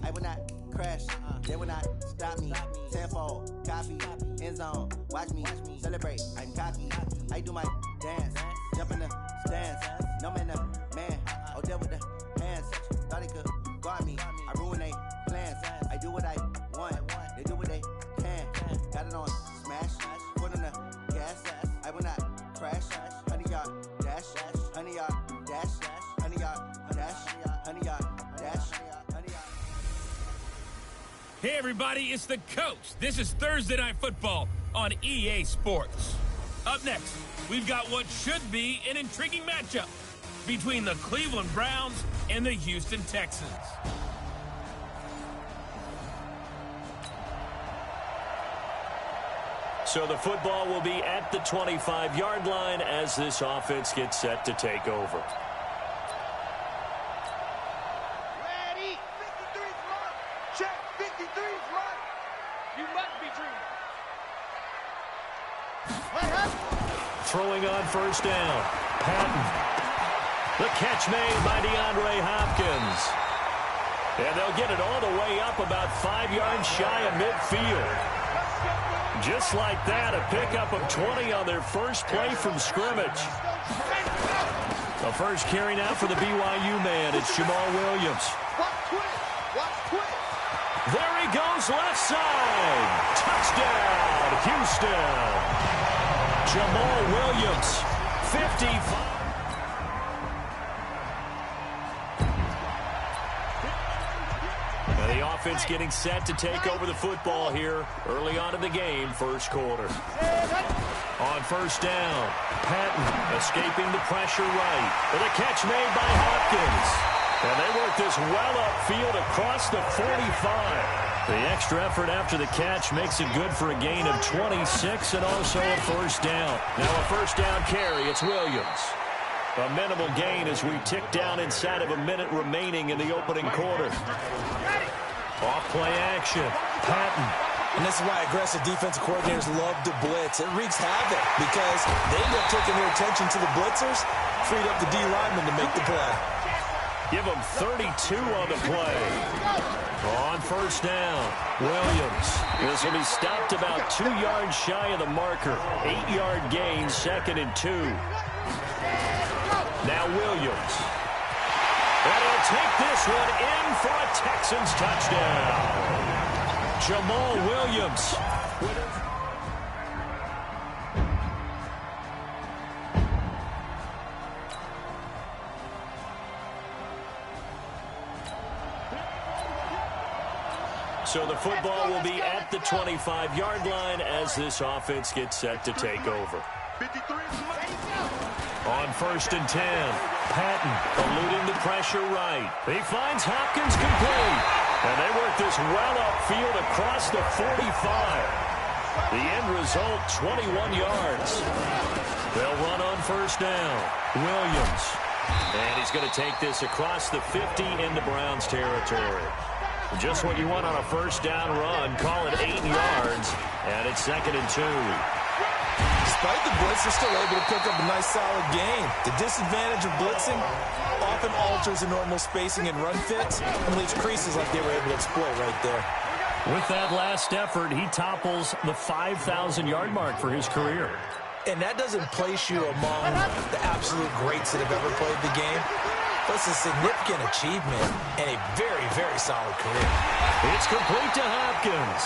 I will not crash. They will not stop me. Tenfold, copy, end zone. Watch me celebrate. I'm cocky. I do my dance. Jump in the stands. No man, man. Oh, there with the hands. Thought he could guard me. I ruin they plans. I do what I want. They do what they can. Got it on smash. Put on the gas. I will not crash. 100-yard dash. 100-yard dash. 100-yard dash. 100-yard dash. Hey everybody, it's the Coach. This is Thursday Night Football on EA Sports. Up next, we've got what should be an intriguing matchup between the Cleveland Browns and the Houston Texans. So the football will be at the 25-yard line as this offense gets set to take over. Ready? 53's mark. Check. 53's mark. You must be dreaming. Throwing on first down. Patton. The catch made by DeAndre Hopkins. And they'll get it all the way up about 5 yards shy of midfield. Just like that, a pickup of 20 on their first play from scrimmage. The first carry now for the BYU man. It's Jamal Williams. There he goes, left side. Touchdown, Houston. Jamal Williams, 55. The offense getting set to take over the football here early on in the game, first quarter. On first down, Patton escaping the pressure right. With a catch made by Hopkins. And they work this well upfield across the 45. The extra effort after the catch makes it good for a gain of 26 and also a first down. Now a first down carry, it's Williams. A minimal gain as we tick down inside of a minute remaining in the opening quarter. Off play action. Patton. And this is why aggressive defensive coordinators love to blitz. It wreaks havoc because they end up taking their attention to the blitzers, freed up the D lineman to make the play. Give them 32 on the play. On first down, Williams. This will be stopped about 2 yards shy of the marker. 8-yard gain, 2nd and 2. Now Williams. And he'll take this one in for a Texans touchdown. Jamal Williams. So the football will be at the 25-yard line as this offense gets set to take over. On first and 10, Patton eluding the pressure right. He finds Hopkins complete. And they work this well upfield across the 45. The end result, 21 yards. They'll run on first down. Williams. And he's going to take this across the 50 into Browns territory. Just what you want on a first down run. Call it 8 yards. And it's 2nd and 2. Despite the blitz, they're still able to pick up a nice solid gain. The disadvantage of blitzing often alters the normal spacing and run fits and leaves creases like they were able to exploit right there. With that last effort, he topples the 5,000-yard mark for his career. And that doesn't place you among the absolute greats that have ever played the game. But it's a significant achievement and a very, very solid career. It's complete to Hopkins.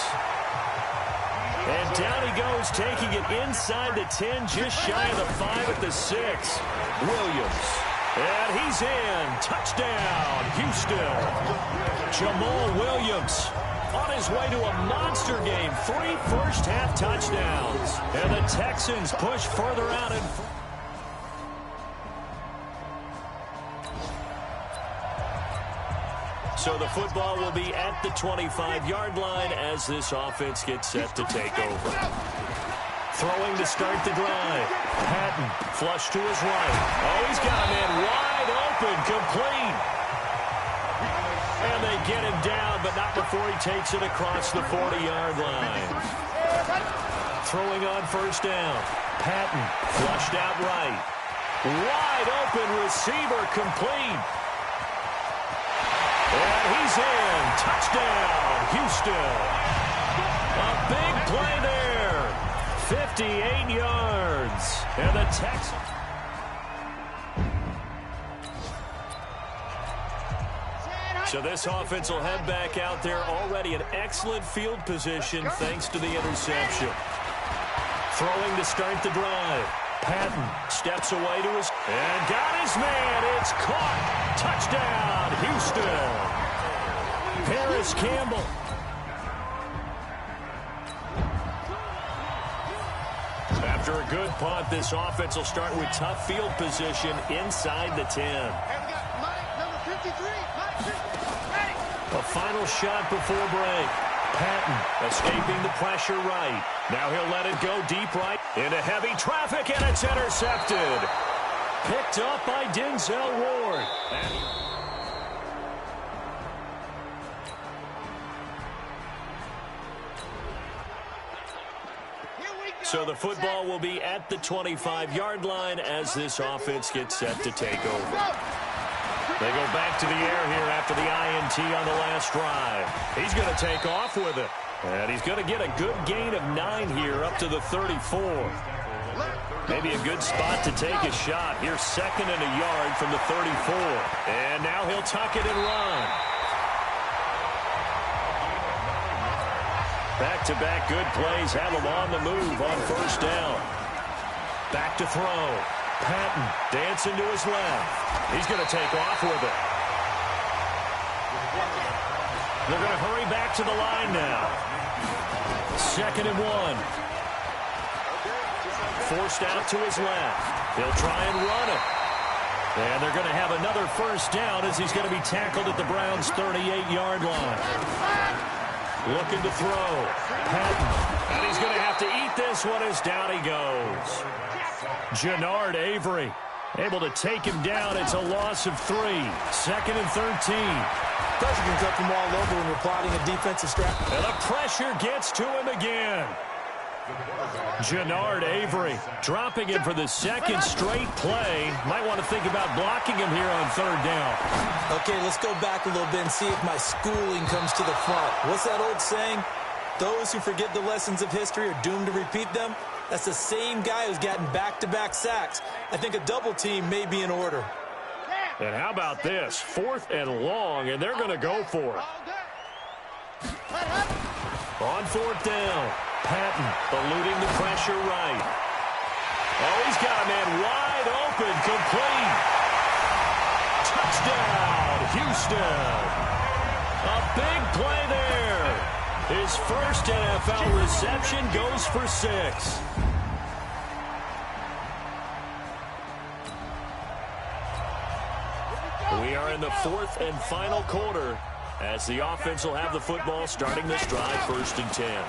And down he goes, taking it inside the 10, just shy of the 5 at the 6. Williams. And he's in. Touchdown, Houston. Jamal Williams on his way to a monster game. 3 first-half touchdowns. And the Texans push further out in front. So the football will be at the 25-yard line as this offense gets set to take over. Throwing to start the drive. Patton, flush to his right. Oh, he's got him in wide open, complete. And they get him down, but not before he takes it across the 40-yard line. Throwing on first down. Patton, flushed out right. Wide open receiver, complete. And he's in. Touchdown, Houston. A big play there. 58 yards. And the Texans. So this offense will head back out there already in excellent field position thanks to the interception. Throwing to start the drive. Patton steps away to his... And got his man. It's caught. Touchdown, Houston. Paris Campbell. After a good punt, this offense will start with tough field position inside the 10. A final shot before break. Patton escaping the pressure right. Now he'll let it go deep right into heavy traffic, and it's intercepted. Picked up by Denzel Ward. So the football will be at the 25-yard line as this offense gets set to take over. They go back to the air here after the INT on the last drive. He's going to take off with it. And he's going to get a good gain of 9 here up to the 34. Maybe a good spot to take a shot. Here's 2nd and a yard from the 34. And now he'll tuck it and run. Back-to-back good plays have him on the move on first down. Back to throw. Patton dancing to his left. He's going to take off with it. They're going to hurry back to the line now. 2nd and 1. Forced out to his left. He'll try and run it. And they're going to have another first down as he's going to be tackled at the Browns' 38-yard line. Looking to throw. Patton. And he's going to have to eat this one as down he goes. Jannard Avery able to take him down. It's a loss of 3. 2nd and 13. Pressure can come from all over when we're plotting a defensive strat. And the pressure gets to him again. Jannard Avery dropping him for the 2nd straight play. Might want to think about blocking him here on 3rd down. Okay, let's go back a little bit and see if my schooling comes to the front. What's that old saying? Those who forget the lessons of history are doomed to repeat them. That's the same guy who's gotten back-to-back sacks. I think a double team may be in order. And how about this? 4th and long, and they're going to go for it. On 4th down, Patton eluding the pressure right. Oh, he's got a man wide open, complete. Touchdown, Houston. A big play there. His first NFL reception goes for 6. We are in the 4th and final quarter as the offense will have the football starting this drive 1st and 10.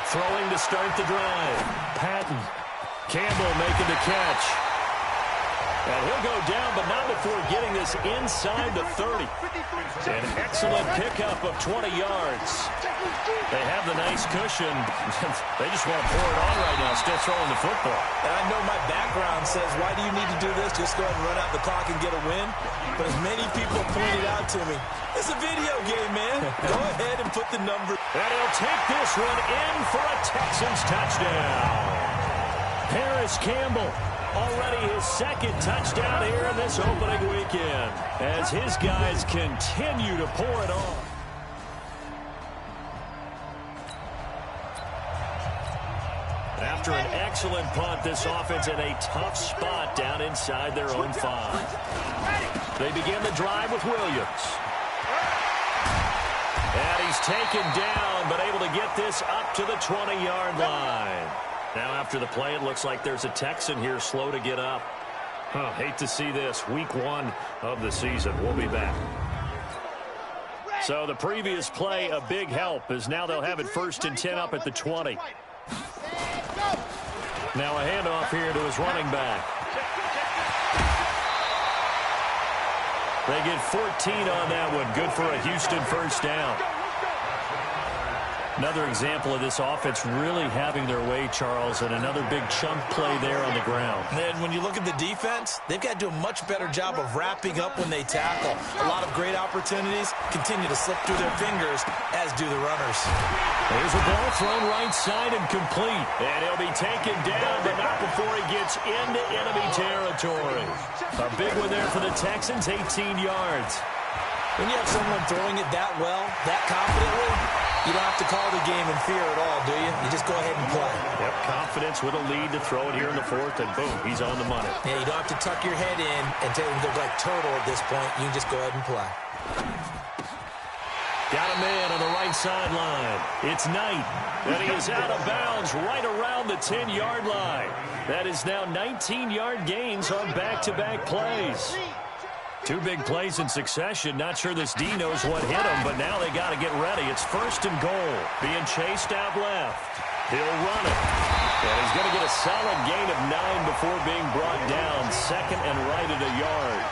Throwing to start the drive. Patton. Campbell making the catch. And he'll go down, but not before getting this inside the 30. An excellent pickup of 20 yards. They have the nice cushion. They just want to pour it on right now, still throwing the football. And I know my background says, why do you need to do this? Just go ahead and run out the clock and get a win. But as many people pointed out to me, it's a video game, man. Go ahead and put the number. And he'll take this one in for a Texans touchdown. Paris Campbell. Already his 2nd touchdown here in this opening weekend as his guys continue to pour it on. After an excellent punt, this offense in a tough spot down inside their own 5. They begin the drive with Williams. And he's taken down, but able to get this up to the 20-yard line. Now after the play, it looks like there's a Texan here slow to get up. Hate to see this. Week 1 of the season. We'll be back. So the previous play, a big help, as now they'll have it 1st and 10 up at the 20. Now a handoff here to his running back. They get 14 on that one. Good for a Houston first down. Another example of this offense really having their way, Charles, and another big chunk play there on the ground. And then when you look at the defense, they've got to do a much better job of wrapping up when they tackle. A lot of great opportunities continue to slip through their fingers, as do the runners. There's a ball thrown right side and complete. And he'll be taken down, but not before he gets into enemy territory. A big one there for the Texans, 18 yards. When you have someone throwing it that well, that confidently, you don't have to call the game in fear at all, do you? You just go ahead and play. Yep, confidence with a lead to throw it here in the fourth, and boom, he's on the money. Yeah, you don't have to tuck your head in and take him to like turtle at this point. You can just go ahead and play. Got a man on the right sideline. It's Knight, and he is out of bounds right around the 10-yard line. That is now 19-yard gains on back-to-back plays. Two big plays in succession. Not sure this D knows what hit him, but now they got to get ready. It's first and goal. Being chased out left. He'll run it. And he's going to get a solid gain of 9 before being brought down. Second and right at a yard.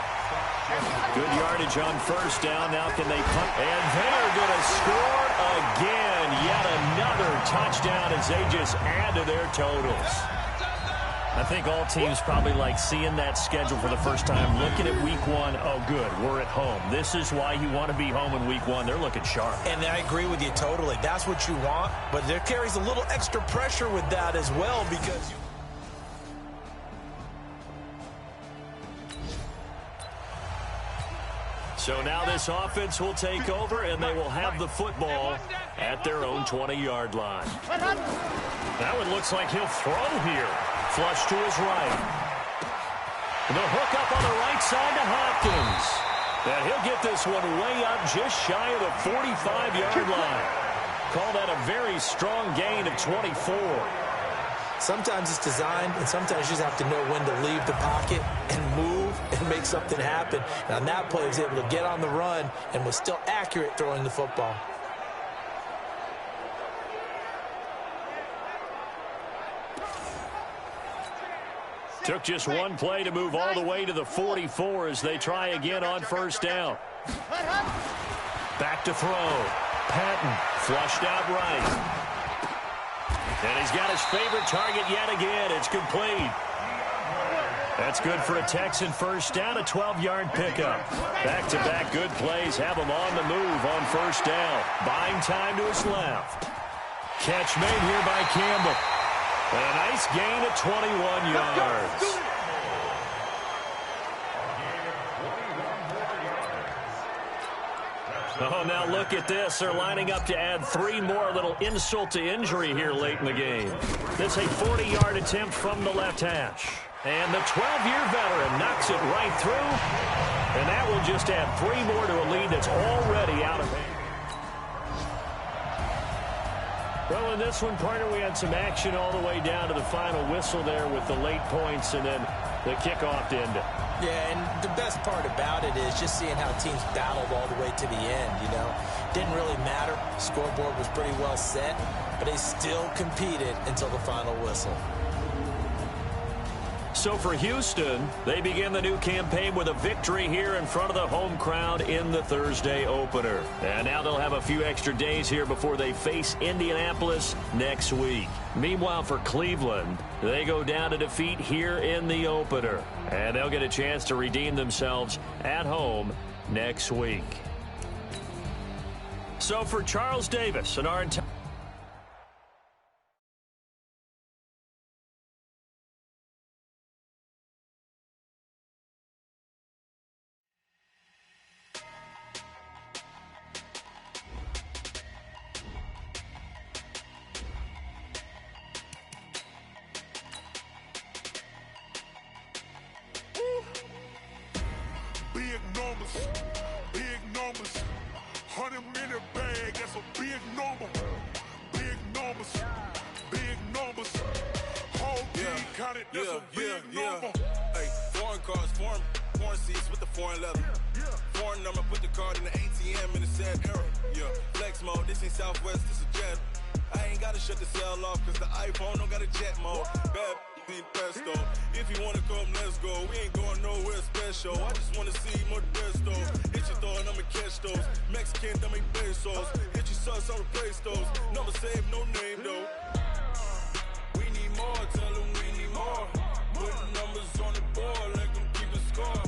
Good yardage on first down. Now can they punt? And they're going to score again. Yet another touchdown as they just add to their totals. I think all teams probably like seeing that schedule for the first time, looking at week one. Oh, good, we're at home. This is why you want to be home in week one. They're looking sharp. And I agree with you totally. That's what you want, but there carries a little extra pressure with that as well because you... So now this offense will take over, and they will have the football at their own 20-yard line. That one looks like he'll throw here. Flush to his right. The hook up on the right side to Hopkins. And he'll get this one way up just shy of the 45-yard line. Call that a very strong gain of 24. Sometimes it's designed, and sometimes you just have to know when to leave the pocket and move and make something happen. And on that play, he was able to get on the run and was still accurate throwing the football. Took just one play to move all the way to the 44 as they try again on first down. Back to throw. Patton flushed out right. And he's got his favorite target yet again. It's complete. That's good for a Texan first down, a 12-yard pickup. Back-to-back good plays have him on the move on first down. Buying time to his left. Catch made here by Campbell. And a nice gain of 21 yards. Oh, now look at this. They're lining up to add 3 more. A little insult to injury here late in the game. This is a 40-yard attempt from the left hash. And the 12-year veteran knocks it right through. And that will just add 3 more to a lead that's already out of hand. Well, in this one, partner, we had some action all the way down to the final whistle there with the late points and then the kickoff to end it. Yeah, and the best part about it is just seeing how teams battled all the way to the end, you know. Didn't really matter. Scoreboard was pretty well set, but they still competed until the final whistle. So for Houston, they begin the new campaign with a victory here in front of the home crowd in the Thursday opener. And now they'll have a few extra days here before they face Indianapolis next week. Meanwhile, for Cleveland, they go down to defeat here in the opener. And they'll get a chance to redeem themselves at home next week. So for Charles Davis and our entire... Big numbers, 100-minute bag, that's a big number. Big numbers, whole team counted, that's a big number. Hey, foreign cars, foreign seats with the foreign leather. Foreign number, put the card in the ATM in the sad era. Yeah, flex mode, this ain't Southwest, this a jet. I ain't gotta shut the cell off, cause the iPhone don't got a jet mode. Bad something pesto. If you wanna come, let's go. We ain't going nowhere special. I just wanna see more desto. Hit your throw and I'ma catch those. Mexican, that make pesos. Hit your sauce, I'll replace those. Number save, no name though. We need more, tell them we need more. Putting numbers on the board, let them keep the score.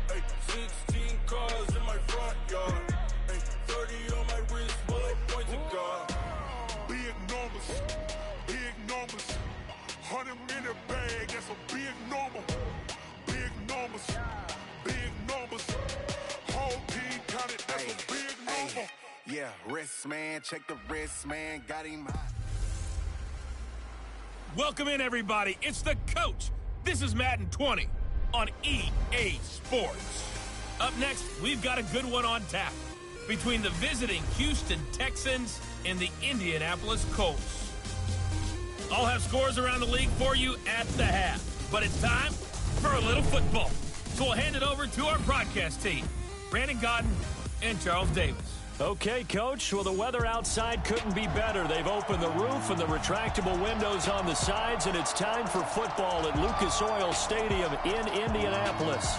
Hey, 16 cars in my front yard. Hey, 30 on my wrist, bullet points of God. Big numbers, big numbers. 100 in a bag, that's a big number. Big numbers, big numbers. Whole team counted, that's a big number. Yeah, wrist man, check the wrist man, got him hot. Welcome in, everybody. It's the coach. This is Madden 20 on EA Sports. Up next, we've got a good one on tap between the visiting Houston Texans and the Indianapolis Colts. I'll have scores around the league for you at the half, but it's time for a little football. So we'll hand it over to our broadcast team, Brandon Godden and Charles Davis. Okay, Coach. Well, the weather outside couldn't be better. They've opened the roof and the retractable windows on the sides, and it's time for football at Lucas Oil Stadium in Indianapolis.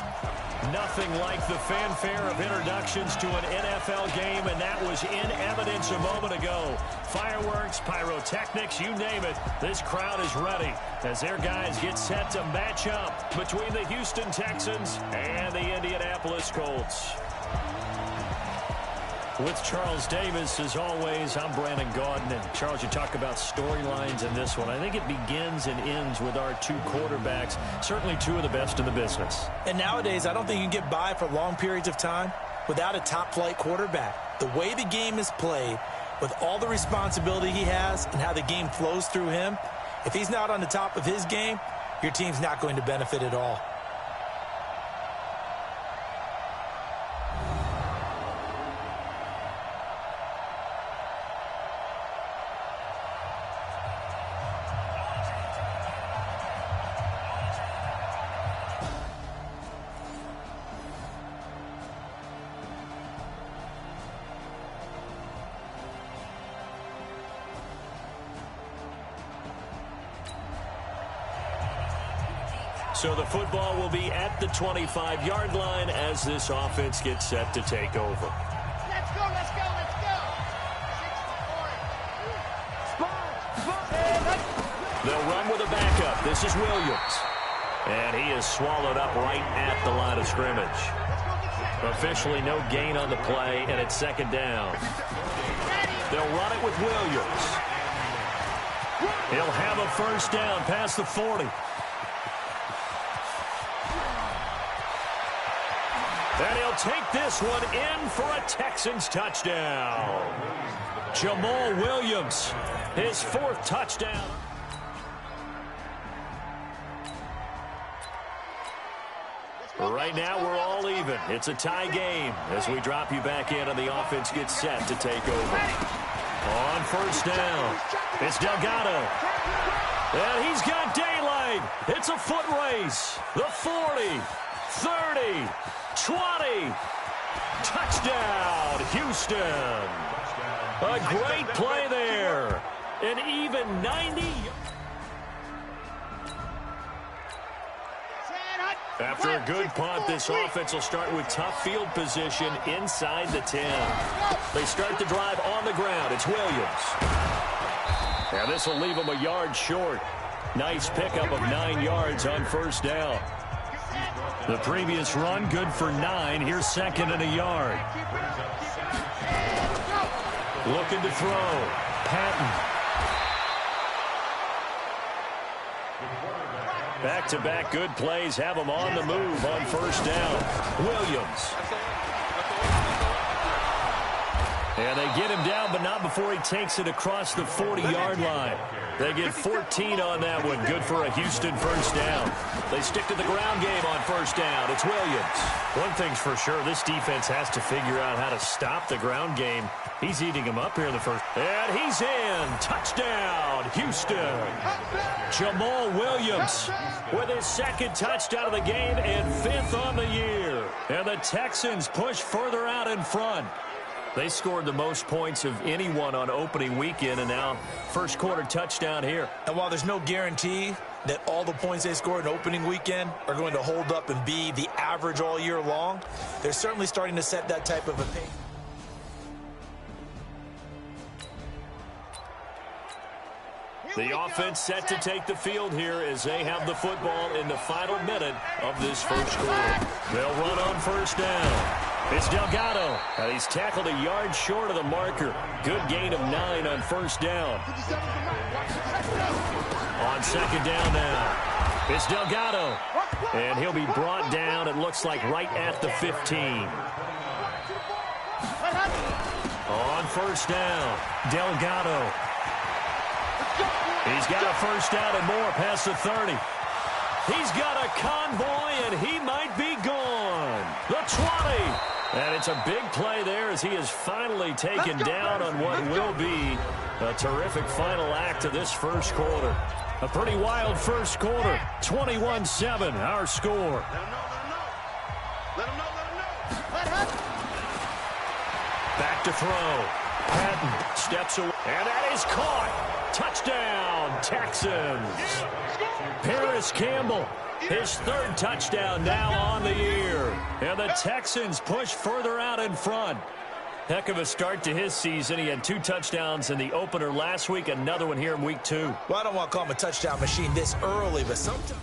Nothing like the fanfare of introductions to an NFL game, and that was in evidence a moment ago. Fireworks, pyrotechnics, you name it. This crowd is ready as their guys get set to match up between the Houston Texans and the Indianapolis Colts. With Charles Davis, as always, I'm Brandon Godden. And Charles, you talk about storylines in this one. I think it begins and ends with our two quarterbacks, certainly two of the best in the business. And nowadays, I don't think you can get by for long periods of time without a top-flight quarterback. The way the game is played, with all the responsibility he has and how the game flows through him, if he's not on the top of his game, your team's not going to benefit at all. So the football will be at the 25-yard line as this offense gets set to take over. Let's go, let's go, let's go. 60-40. They'll run with a backup. This is Williams. And he is swallowed up right at the line of scrimmage. Officially no gain on the play, and it's second down. They'll run it with Williams. He'll have a first down past the 40. And he'll take this one in for a Texans touchdown. Jamal Williams, his fourth touchdown. Right now, we're all even. It's a tie game as we drop you back in and the offense gets set to take over. On first down, it's Delgado. And he's got daylight. It's a foot race. The 40, 30, 20. Touchdown, Houston. A great play there. An even 90. After a good punt, this offense will start with tough field position inside the 10. They start the drive on the ground. It's Williams. And this will leave them a yard short. Nice pickup of 9 yards on first down. The previous run, good for 9. Here's second and a yard. Looking to throw. Patton. Back-to-back good plays have them on the move on first down. Williams. And they get him down, but not before he takes it across the 40-yard line. They get 14 on that one. Good for a Houston first down. They stick to the ground game on first down. It's Williams. One thing's for sure, this defense has to figure out how to stop the ground game. He's eating him up here in the first. And he's in. Touchdown, Houston. Jamal Williams with his second touchdown of the game and 5th on the year. And the Texans push further out in front. They scored the most points of anyone on opening weekend, and now first quarter touchdown here. And while there's no guarantee that all the points they score in opening weekend are going to hold up and be the average all year long. They're certainly starting to set that type of a pace. The offense set to take the field here as they have the football in the final minute of this first quarter. They'll run on first down. It's Delgado, and he's tackled a yard short of the marker. Good gain of 9 on first down. On second down now, it's Delgado, and he'll be brought down, it looks like, right at the 15. On first down, Delgado. He's got a first down and more past the 30. He's got a convoy, and he might be gone. The 20. And it's a big play there as he is finally taken down on what will be a terrific final act of this first quarter. A pretty wild first quarter. 21-7, our score. Back to throw. Patton steps away, and that is caught. Touchdown, Texans. Paris Campbell, his third touchdown now on the year. And the Texans push further out in front. Heck of a start to his season. He had 2 touchdowns in the opener last week, another one here in week 2. Well, I don't want to call him a touchdown machine this early, but sometimes...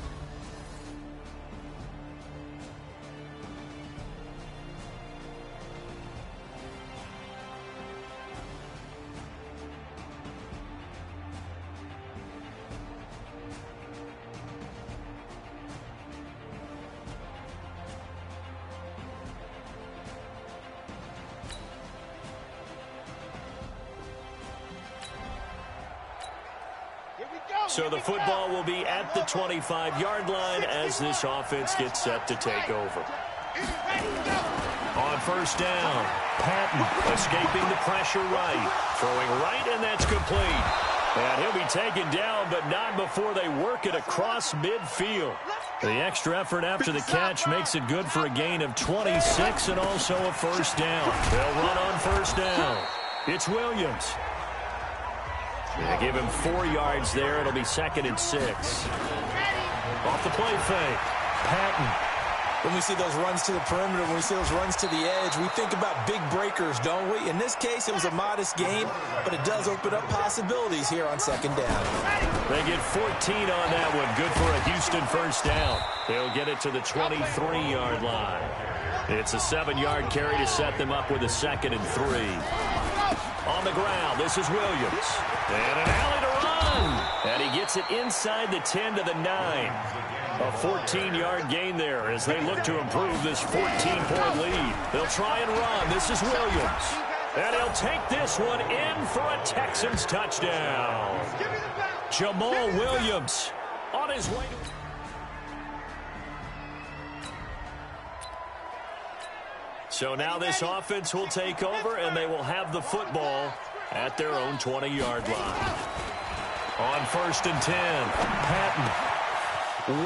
So the football will be at the 25-yard line as this offense gets set to take over. On first down, Patton escaping the pressure right. Throwing right, and that's complete. And he'll be taken down, but not before they work it across midfield. The extra effort after the catch makes it good for a gain of 26 and also a first down. They'll run on first down. It's Williams. They give him 4 yards there. It'll be 2nd and 6. Off the play fake. Patton. When we see those runs to the perimeter, when we see those runs to the edge, we think about big breakers, don't we? In this case, it was a modest gain, but it does open up possibilities here on second down. They get 14 on that one. Good for a Houston first down. They'll get it to the 23-yard line. It's a 7-yard carry to set them up with a 2nd and 3. On the ground, this is Williams. And an alley to run. And he gets it inside the 10 to the 9. A 14-yard gain there as they look to improve this 14-point lead. They'll try and run. This is Williams. And he'll take this one in for a Texans touchdown. Jamal Williams on his way to... So now this offense will take over, and they will have the football at their own 20-yard line. On 1st and 10, Patton.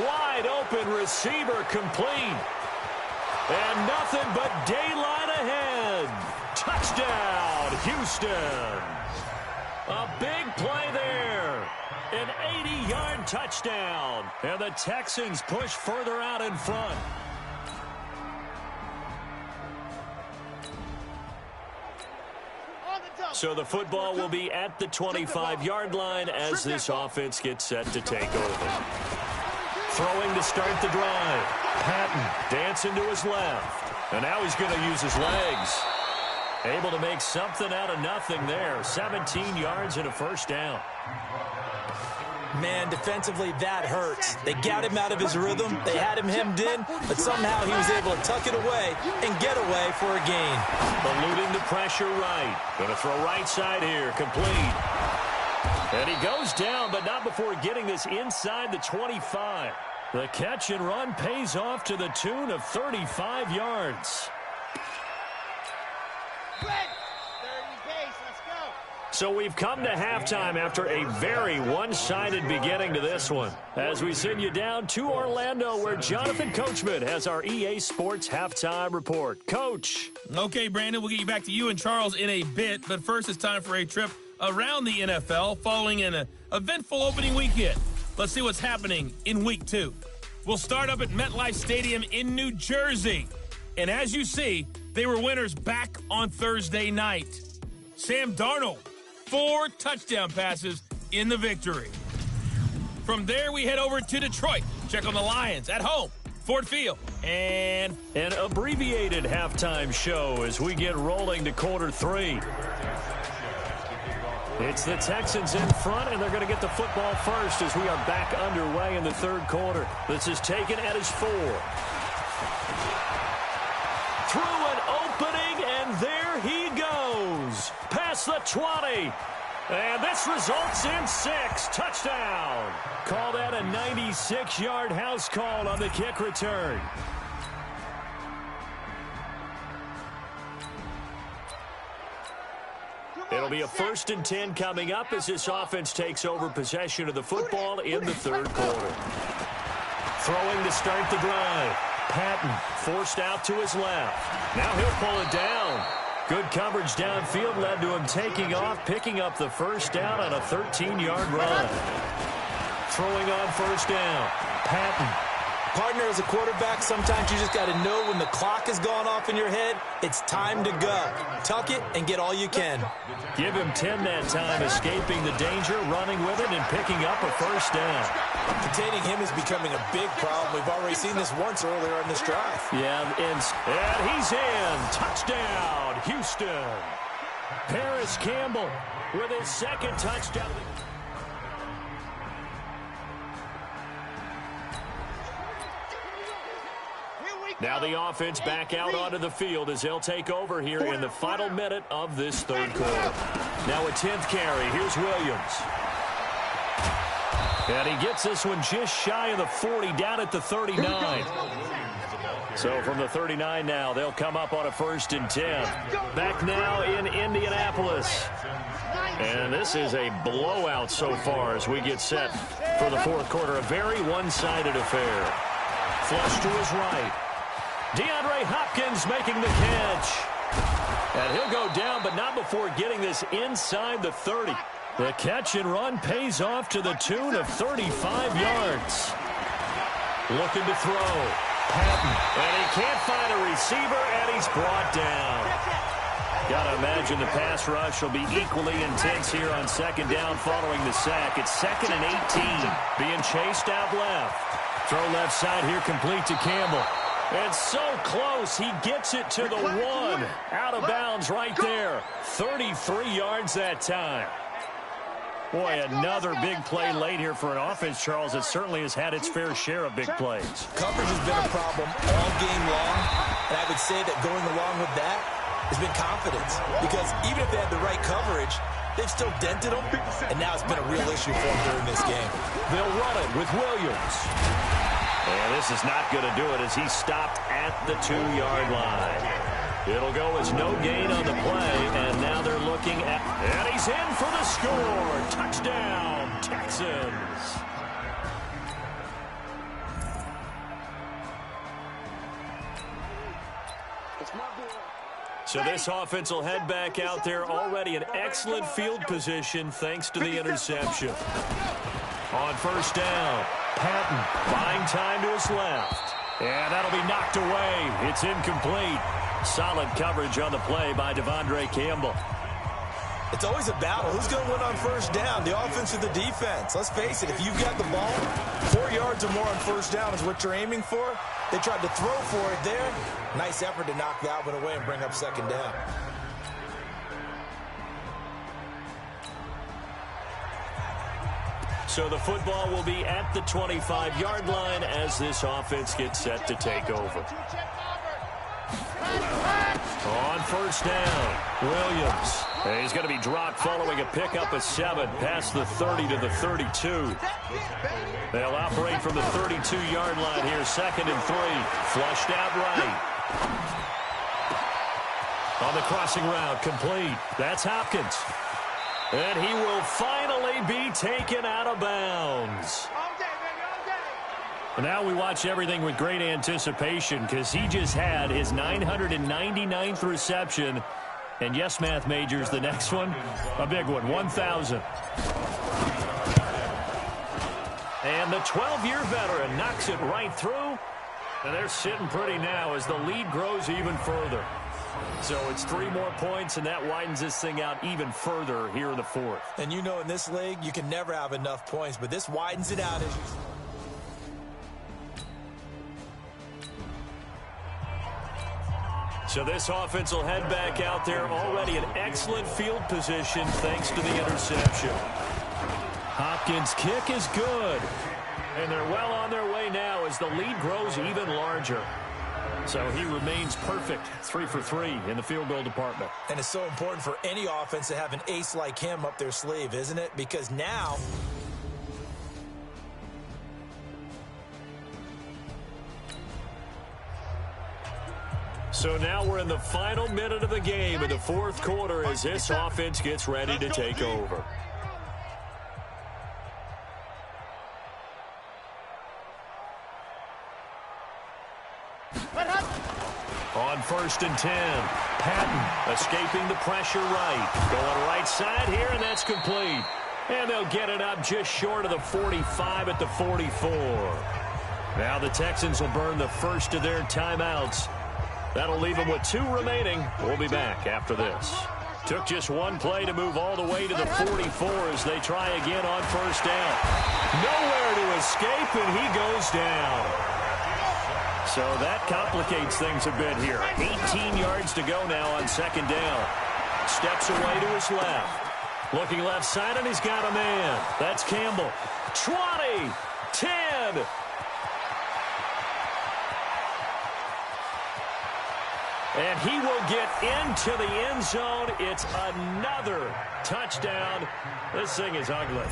Wide open receiver complete. And nothing but daylight ahead. Touchdown, Houston. A big play there. An 80-yard touchdown. And the Texans push further out in front. So the football will be at the 25-yard line as this offense gets set to take over. Throwing to start the drive. Patton dancing to his left. And now he's going to use his legs. Able to make something out of nothing there. 17 yards and a first down. Man, defensively, that hurts. They got him out of his rhythm. They had him hemmed in, but somehow he was able to tuck it away and get away for a gain. Eluding the pressure right. Going to throw right side here. Complete. And he goes down, but not before getting this inside the 25. The catch and run pays off to the tune of 35 yards. So we've come to halftime after a very one-sided beginning to this one. As we send you down to Orlando, where Jonathan Coachman has our EA Sports Halftime Report. Coach. Okay, Brandon, we'll get you back to you and Charles in a bit. But first, it's time for a trip around the NFL following an eventful opening weekend. Let's see what's happening in Week 2. We'll start up at MetLife Stadium in New Jersey. And as you see, they were winners back on Thursday night. Sam Darnold, 4 touchdown passes in the victory. From there, we head over to Detroit. Check on the Lions at home, Ford Field, and an abbreviated halftime show as we get rolling to quarter 3. It's the Texans in front, and they're going to get the football first as we are back underway in the third quarter. This is taken at his 4. Through an opening, and there he goes. Past the 20. And this results in 6. Touchdown. Call that a 96-yard house call on the kick return. It'll be a 1st and 10 coming up as this offense takes over possession of the football in the third quarter. Throwing to start the drive. Patton forced out to his left. Now he'll pull it down. Good coverage downfield led to him taking off, picking up the first down on a 13-yard run. Throwing on first down. Patton. Partner, as a quarterback, sometimes you just got to know when the clock has gone off in your head, it's time to go. Tuck it and get all you can. Give him 10 that time, escaping the danger, running with it, and picking up a first down. Containing him is becoming a big problem. We've already seen this once earlier in this drive. Yeah, and he's in. Touchdown, Houston. Paris Campbell with his 2nd touchdown. Now the offense back out onto the field as they'll take over here in the final minute of this third quarter. Now a 10th carry. Here's Williams. And he gets this one just shy of the 40, down at the 39. So from the 39 now, they'll come up on a 1st and 10. Back now in Indianapolis. And this is a blowout so far as we get set for the fourth quarter. A very one-sided affair. Flush to his right. DeAndre Hopkins making the catch. And he'll go down, but not before getting this inside the 30. The catch and run pays off to the tune of 35 yards. Looking to throw. Patton. And he can't find a receiver, and he's brought down. Got to imagine the pass rush will be equally intense here on 2nd down following the sack. It's 2nd and 18. Being chased out left. Throw left side here, complete to Campbell. And so close, he gets it to the 1. Out of bounds right there. 33 yards that time. Boy, another big play late here for an offense, Charles, that certainly has had its fair share of big plays. Coverage has been a problem all game long, and I would say that going along with that has been confidence. Because even if they had the right coverage, they've still dented them, and now it's been a real issue for them during this game. They'll run it with Williams. And this is not going to do it as he stopped at the 2-yard line. It'll go as no gain on the play, and now they're looking at... And he's in for the score. Touchdown, Texans. So this offense will head back out there, already in excellent field position thanks to the interception. On first down, Patton buying time to his left. And that'll be knocked away. It's incomplete. Solid coverage on the play by Devondre Campbell. It's always a battle. Who's going to win on first down, the offense or the defense? Let's face it, if you've got the ball, 4 yards or more on first down is what you're aiming for. They tried to throw for it there. Nice effort to knock that one away and bring up 2nd down. So the football will be at the 25-yard line as this offense gets set to take over. On first down, Williams. And he's going to be dropped following a pickup of 7 past the 30 to the 32. They'll operate from the 32-yard line here, 2nd and 3. Flushed out right. On the crossing route, complete. That's Hopkins. And he will finally be taken out of bounds. Now we watch everything with great anticipation because he just had his 999th reception. And yes, math majors, the next one, a big one, 1,000. And the 12-year veteran knocks it right through. And they're sitting pretty now as the lead grows even further. So it's 3 more points, and that widens this thing out even further here in the fourth. And you know in this league, you can never have enough points, but this widens it out. So this offense will head back out there, already in excellent field position thanks to the interception. Hopkins' kick is good. And they're well on their way now as the lead grows even larger. So he remains perfect, 3 for 3 in the field goal department. And it's so important for any offense to have an ace like him up their sleeve, isn't it? Because now... So now we're in the final minute of the game in the fourth quarter as this offense gets ready to take over. On 1st and 10, Patton escaping the pressure right. Going right side here, and that's complete. And they'll get it up just short of the 45 at the 44. Now the Texans will burn the first of their timeouts. That'll leave them with 2 remaining. We'll be back after this. Took just 1 play to move all the way to the 44 as they try again on 1st down. Nowhere to escape, and he goes down. So that complicates things a bit here. 18 yards to go now on 2nd down. Steps away to his left. Looking left side, and he's got a man. That's Campbell. 20, 10. And he will get into the end zone. It's another touchdown. This thing is ugly.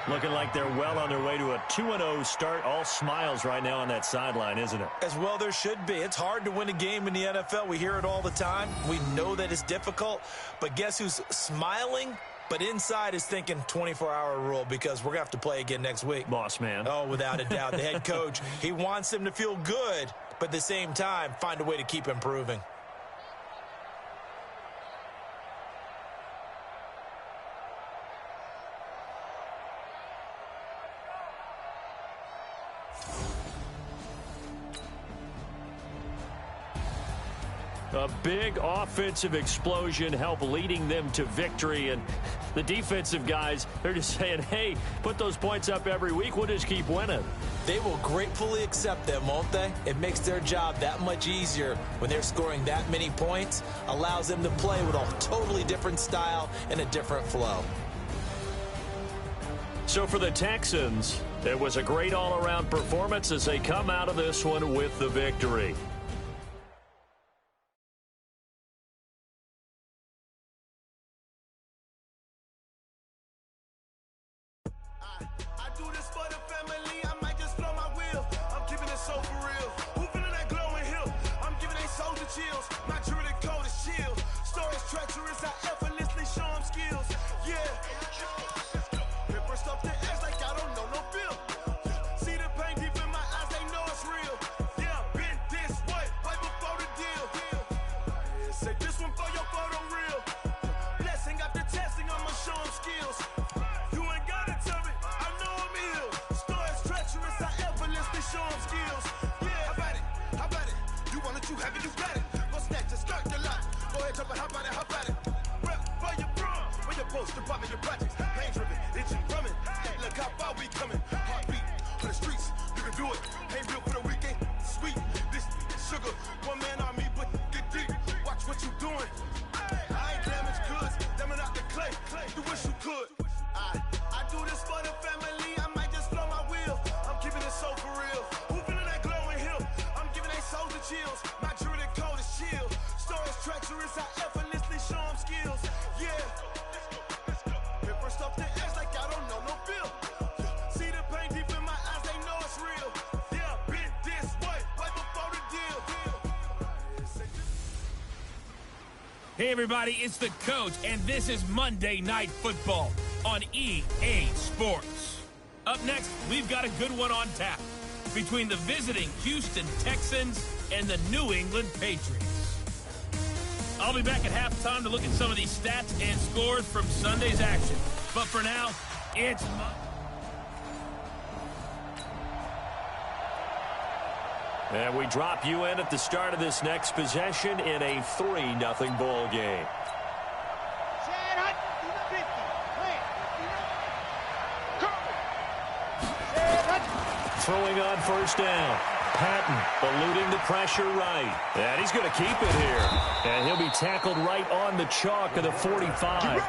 Looking like they're well on their way to a 2-0 start. All smiles right now on that sideline, isn't it? As well there should be. It's hard to win a game in the NFL. We hear it all the time. We know that it's difficult. But guess who's smiling? But inside is thinking 24-hour rule because we're going to have to play again next week. Boss man. Oh, without a doubt. The head coach, he wants them to feel good, but at the same time, find a way to keep improving. A big offensive explosion helped leading them to victory. And the defensive guys, they're just saying, hey, put those points up every week. We'll just keep winning. They will gratefully accept them, won't they? It makes their job that much easier when they're scoring that many points. Allows them to play with a totally different style and a different flow. So for the Texans, it was a great all-around performance as they come out of this one with the victory. Hey, everybody, it's the Coach, and this is Monday Night Football on EA Sports. Up next, we've got a good one on tap between the visiting Houston Texans and the New England Patriots. I'll be back at halftime to look at some of these stats and scores from Sunday's action. But for now, it's And we drop you in at the start of this next possession in a 3-0 ball game. Throwing on first down. Patton eluding the pressure right. And he's going to keep it here. And he'll be tackled right on the chalk of the 45.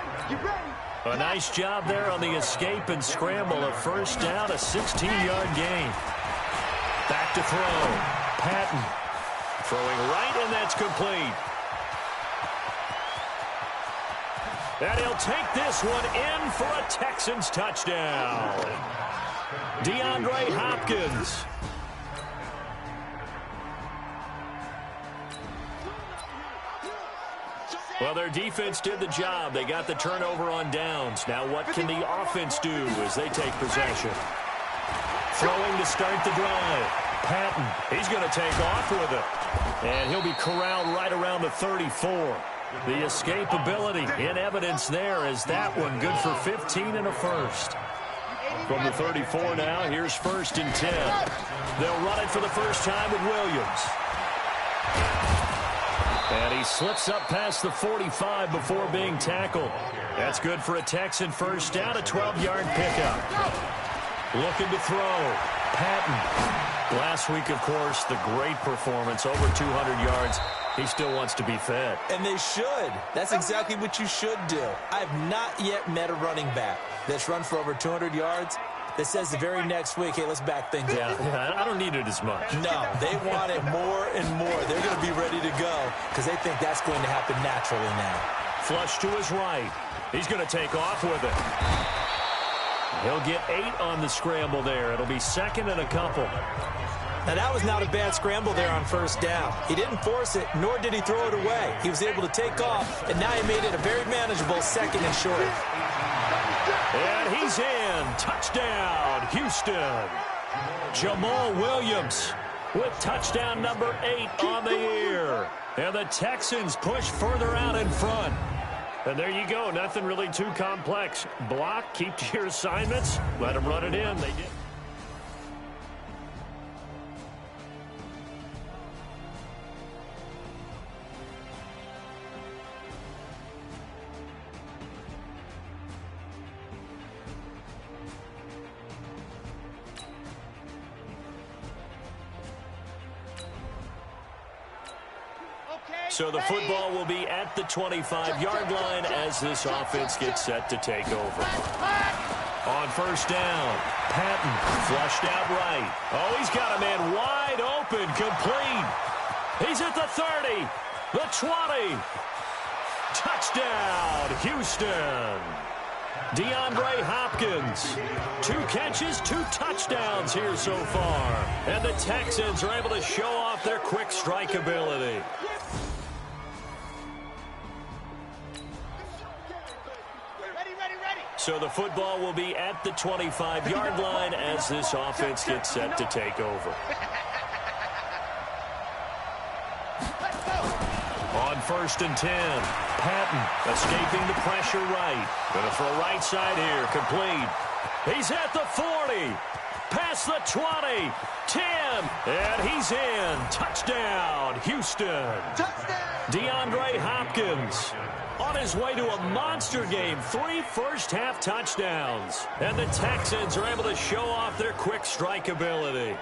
A nice job there on the escape and scramble. A first down, a 16-yard gain. Back to throw. Patton throwing right, and that's complete. And he'll take this one in for a Texans touchdown. DeAndre Hopkins. Well, their defense did the job. They got the turnover on downs. Now what can the offense do as they take possession? Throwing to start the drive. Patton, he's going to take off with it. And he'll be corralled right around the 34. The escapability in evidence there as that one good for 15 and a first. From the 34 now, here's 1st and 10. They'll run it for the first time with Williams. And he slips up past the 45 before being tackled. That's good for a Texan first down, a 12-yard pickup. Looking to throw. Patton. Last week, of course, the great performance, over 200 yards. He still wants to be fed. And they should. That's exactly what you should do. I have not yet met a running back that's run for over 200 yards that says the very next week, hey, let's back things up. Yeah, I don't need it as much. No, they want it more and more. They're going to be ready to go because they think that's going to happen naturally now. Flush to his right. He's going to take off with it. He'll get 8 on the scramble there. It'll be 2nd and a couple. Now, that was not a bad scramble there on first down. He didn't force it, nor did he throw it away. He was able to take off, and now he made it a very manageable 2nd and short. And he's in. Touchdown, Houston. Jamal Williams with touchdown number 8 on the year. And the Texans push further out in front. And there you go. Nothing really too complex. Block, keep to your assignments, let them run it in. They did. So the football will be at the 25-yard line as this offense gets set to take over. On first down, Patton flushed out right. Oh, he's got a man wide open, complete. He's at the 30, the 20. Touchdown, Houston. DeAndre Hopkins. 2 catches, 2 touchdowns here so far. And the Texans are able to show off their quick strike ability. So the football will be at the 25-yard line as this offense gets set to take over. On 1st and 10, Patton escaping the pressure right. Going to throw right side here, complete. He's at the 40, past the 20, 10, and he's in. Touchdown, Houston. DeAndre Hopkins on his way to a monster game, 3 first-half touchdowns. And the Texans are able to show off their quick strike ability.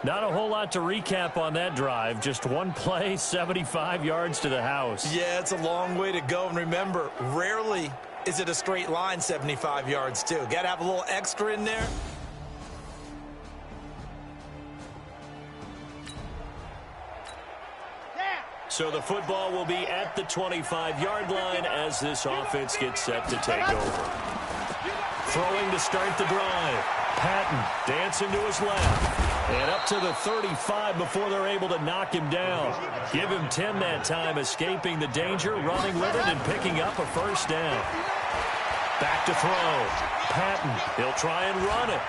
Not a whole lot to recap on that drive. Just one play, 75 yards to the house. Yeah, it's a long way to go. And remember, rarely is it a straight line 75 yards, too. Got to have a little extra in there. So the football will be at the 25-yard line as this offense gets set to take over. Throwing to start the drive. Patton dancing to his left. And up to the 35 before they're able to knock him down. Give him 10 that time, escaping the danger, running with it, and picking up a first down. Back to throw. Patton, he'll try and run it.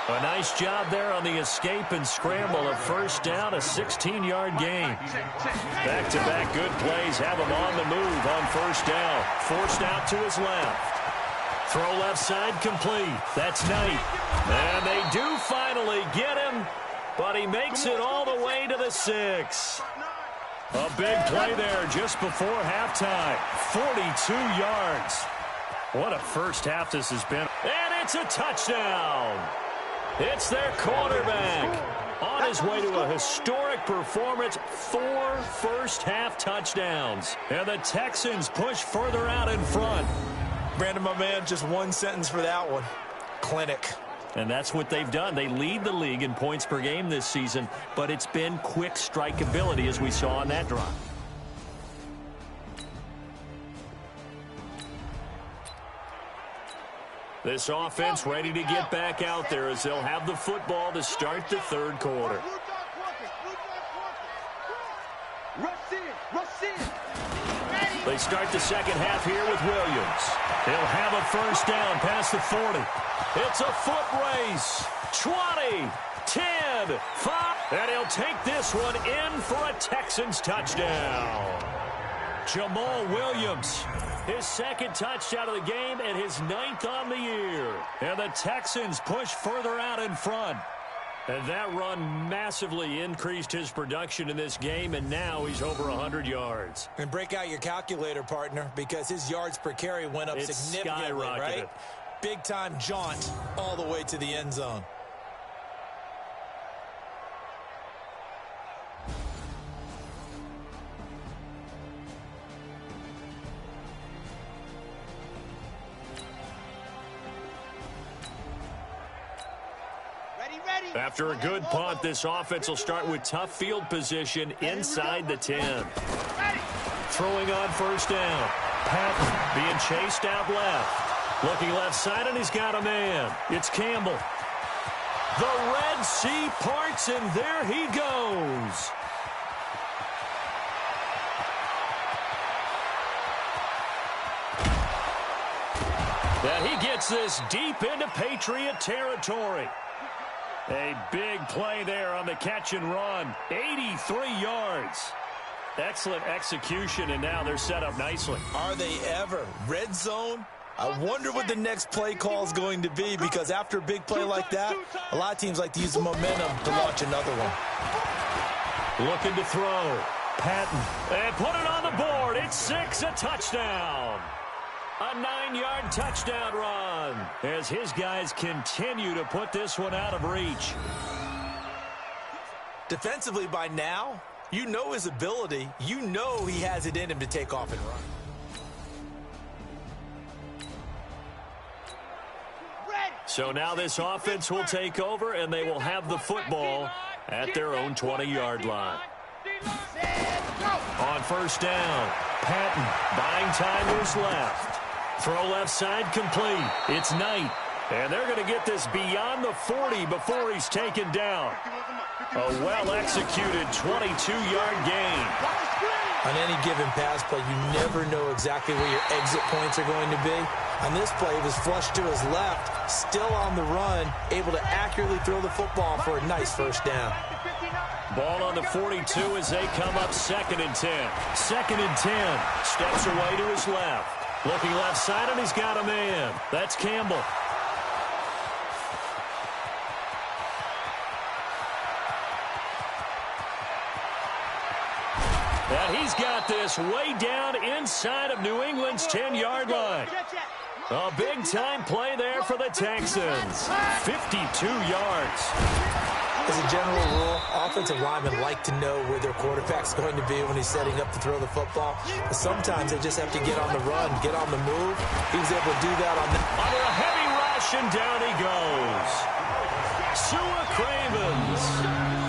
A nice job there on the escape and scramble. A first down, a 16-yard gain. Back-to-back good plays have him on the move on first down. Forced out to his left. Throw left side complete. That's Knight. And they do finally get him, but he makes it all the way to the 6. A big play there just before halftime. 42 yards. What a first half this has been. And it's a touchdown. It's their quarterback on his way to a historic performance. 4 first-half touchdowns. And the Texans push further out in front. Brandon, my man, just one sentence for that one. Clinic. And that's what they've done. They lead the league in points per game this season, but it's been quick strike ability as we saw on that drive. This offense ready to get back out there as they'll have the football to start the third quarter. They start the second half here with Williams. He'll have a first down past the 40. It's a foot race. 20, 10, 5. And he'll take this one in for a Texans touchdown. Jamal Williams, his second touchdown of the game and his 9th on the year. And the Texans push further out in front. And that run massively increased his production in this game, and now he's over 100 yards. And break out your calculator, partner, because his yards per carry went up significantly, right? Big-time jaunt all the way to the end zone. After a good punt, this offense will start with tough field position inside the 10. Throwing on first down. Patton being chased out left. Looking left side, and he's got a man. It's Campbell. The Red Sea parts, and there he goes. And he gets this deep into Patriot territory. A big play there on the catch and run. 83 yards. Excellent execution, and now they're set up nicely. Are they ever? Red zone? I wonder what the next play call is going to be, because after a big play like that, a lot of teams like to use the momentum to launch another one. Looking to throw. Patton. And put it on the board. It's 6, a touchdown. A 9-yard touchdown run as his guys continue to put this one out of reach. Defensively by now, you know his ability. You know he has it in him to take off and run. So now this offense will take over, and they will have the football at their own 20-yard line. On first down, Patton buying time to his left. Throw left side complete. It's Knight. And they're going to get this beyond the 40 before he's taken down. A well-executed 22-yard gain. On any given pass play, you never know exactly where your exit points are going to be. On this play, he was flushed to his left, still on the run, able to accurately throw the football for a nice first down. Ball on the 42 as they come up 2nd and 10. 2nd and 10. Steps away to his left. Looking left side, and he's got a man. That's Campbell. And he's got this way down inside of New England's 10-yard line. A big-time play there for the Texans. 52 yards. As a general rule, offensive linemen like to know where their quarterback's going to be when he's setting up to throw the football. But sometimes they just have to get on the run, get on the move. He was able to do that on the... Under a heavy rush, and down he goes. Sua Cravens.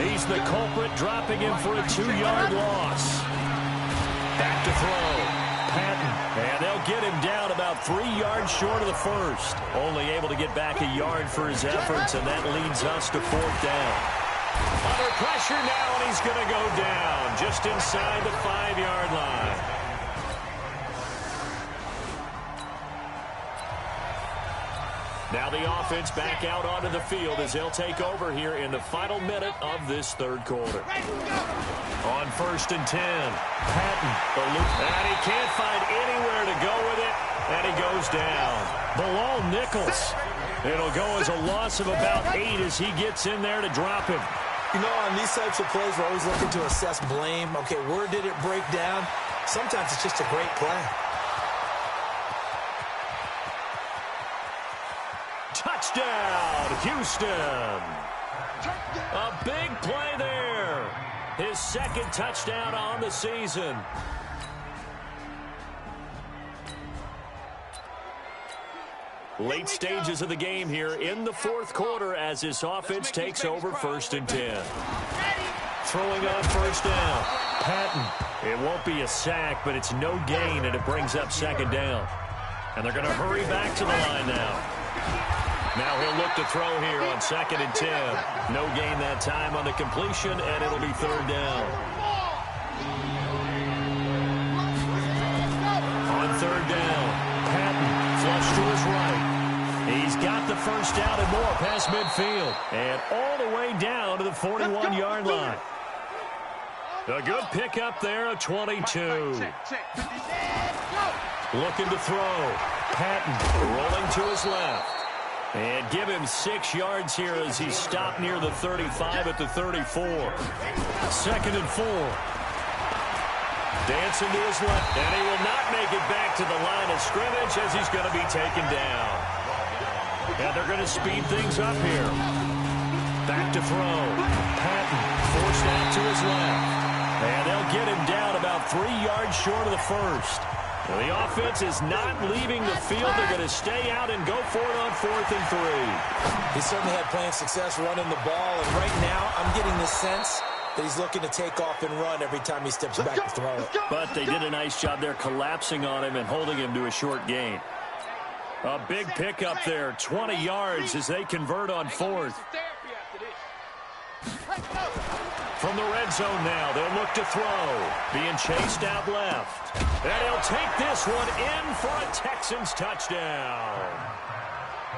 He's the culprit, dropping him for a 2-yard loss. Back to throw. Patton. And they'll get him down about 3 yards short of the first. Only able to get back a yard for his efforts, and that leads us to 4th down. Under pressure now, and he's going to go down just inside the 5-yard line. Now the offense back out onto the field as they'll take over here in the final minute of this third quarter. On 1st and 10, Patton, the loop, and he can't find anywhere to go with it. And he goes down. Bilal Nichols. It'll go as a loss of about 8 as he gets in there to drop him. You know, on these types of plays, we're always looking to assess blame. Okay, where did it break down? Sometimes it's just a great play. Touchdown, Houston. A big play there. His second touchdown on the season. Late stages of the game here in the fourth quarter as this offense takes over 1st and 10. Throwing on first down. Patton. It won't be a sack, but it's no gain, and it brings up 2nd down. And they're going to hurry back to the line now. Now he'll look to throw here on 2nd and 10. No gain that time on the completion, and it'll be 3rd down. On 3rd down, Patton flush to his right. He's got the first down and more past midfield. And all the way down to the 41-yard line. A good pickup there of 22. Looking to throw. Patton rolling to his left. And give him 6 yards here as he stopped near the 35 at the 34. 2nd and 4. Dancing to his left. And he will not make it back to the line of scrimmage as he's going to be taken down. And they're going to speed things up here. Back to throw. Patton forced out to his left. And they'll get him down about 3 yards short of the first. Well, the offense is not leaving the field. They're going to stay out and go for it on 4th and 3. He certainly had plenty of success running the ball. And right now, I'm getting the sense that he's looking to take off and run every time he steps back to throw it. But they did a nice job there collapsing on him and holding him to a short gain. A big pickup there, 20 yards as they convert on 4th. From the red zone now, they'll look to throw. Being chased out left. And he'll take this one in for a Texans touchdown.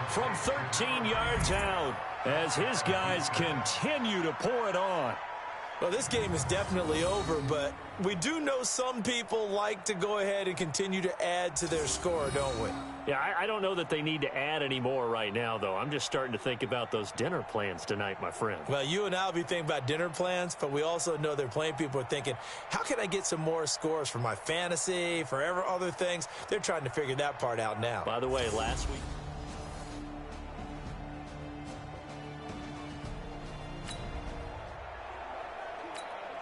From 13 yards out as his guys continue to pour it on. Well, this game is definitely over, but we do know some people like to go ahead and continue to add to their score, don't we? Yeah, I don't know that they need to add any more right now, though. I'm just starting to think about those dinner plans tonight, my friend. Well, you and I will be thinking about dinner plans, but we also know there are plenty of people are thinking, how can I get some more scores for my fantasy, for other things? They're trying to figure that part out now. By the way, last week...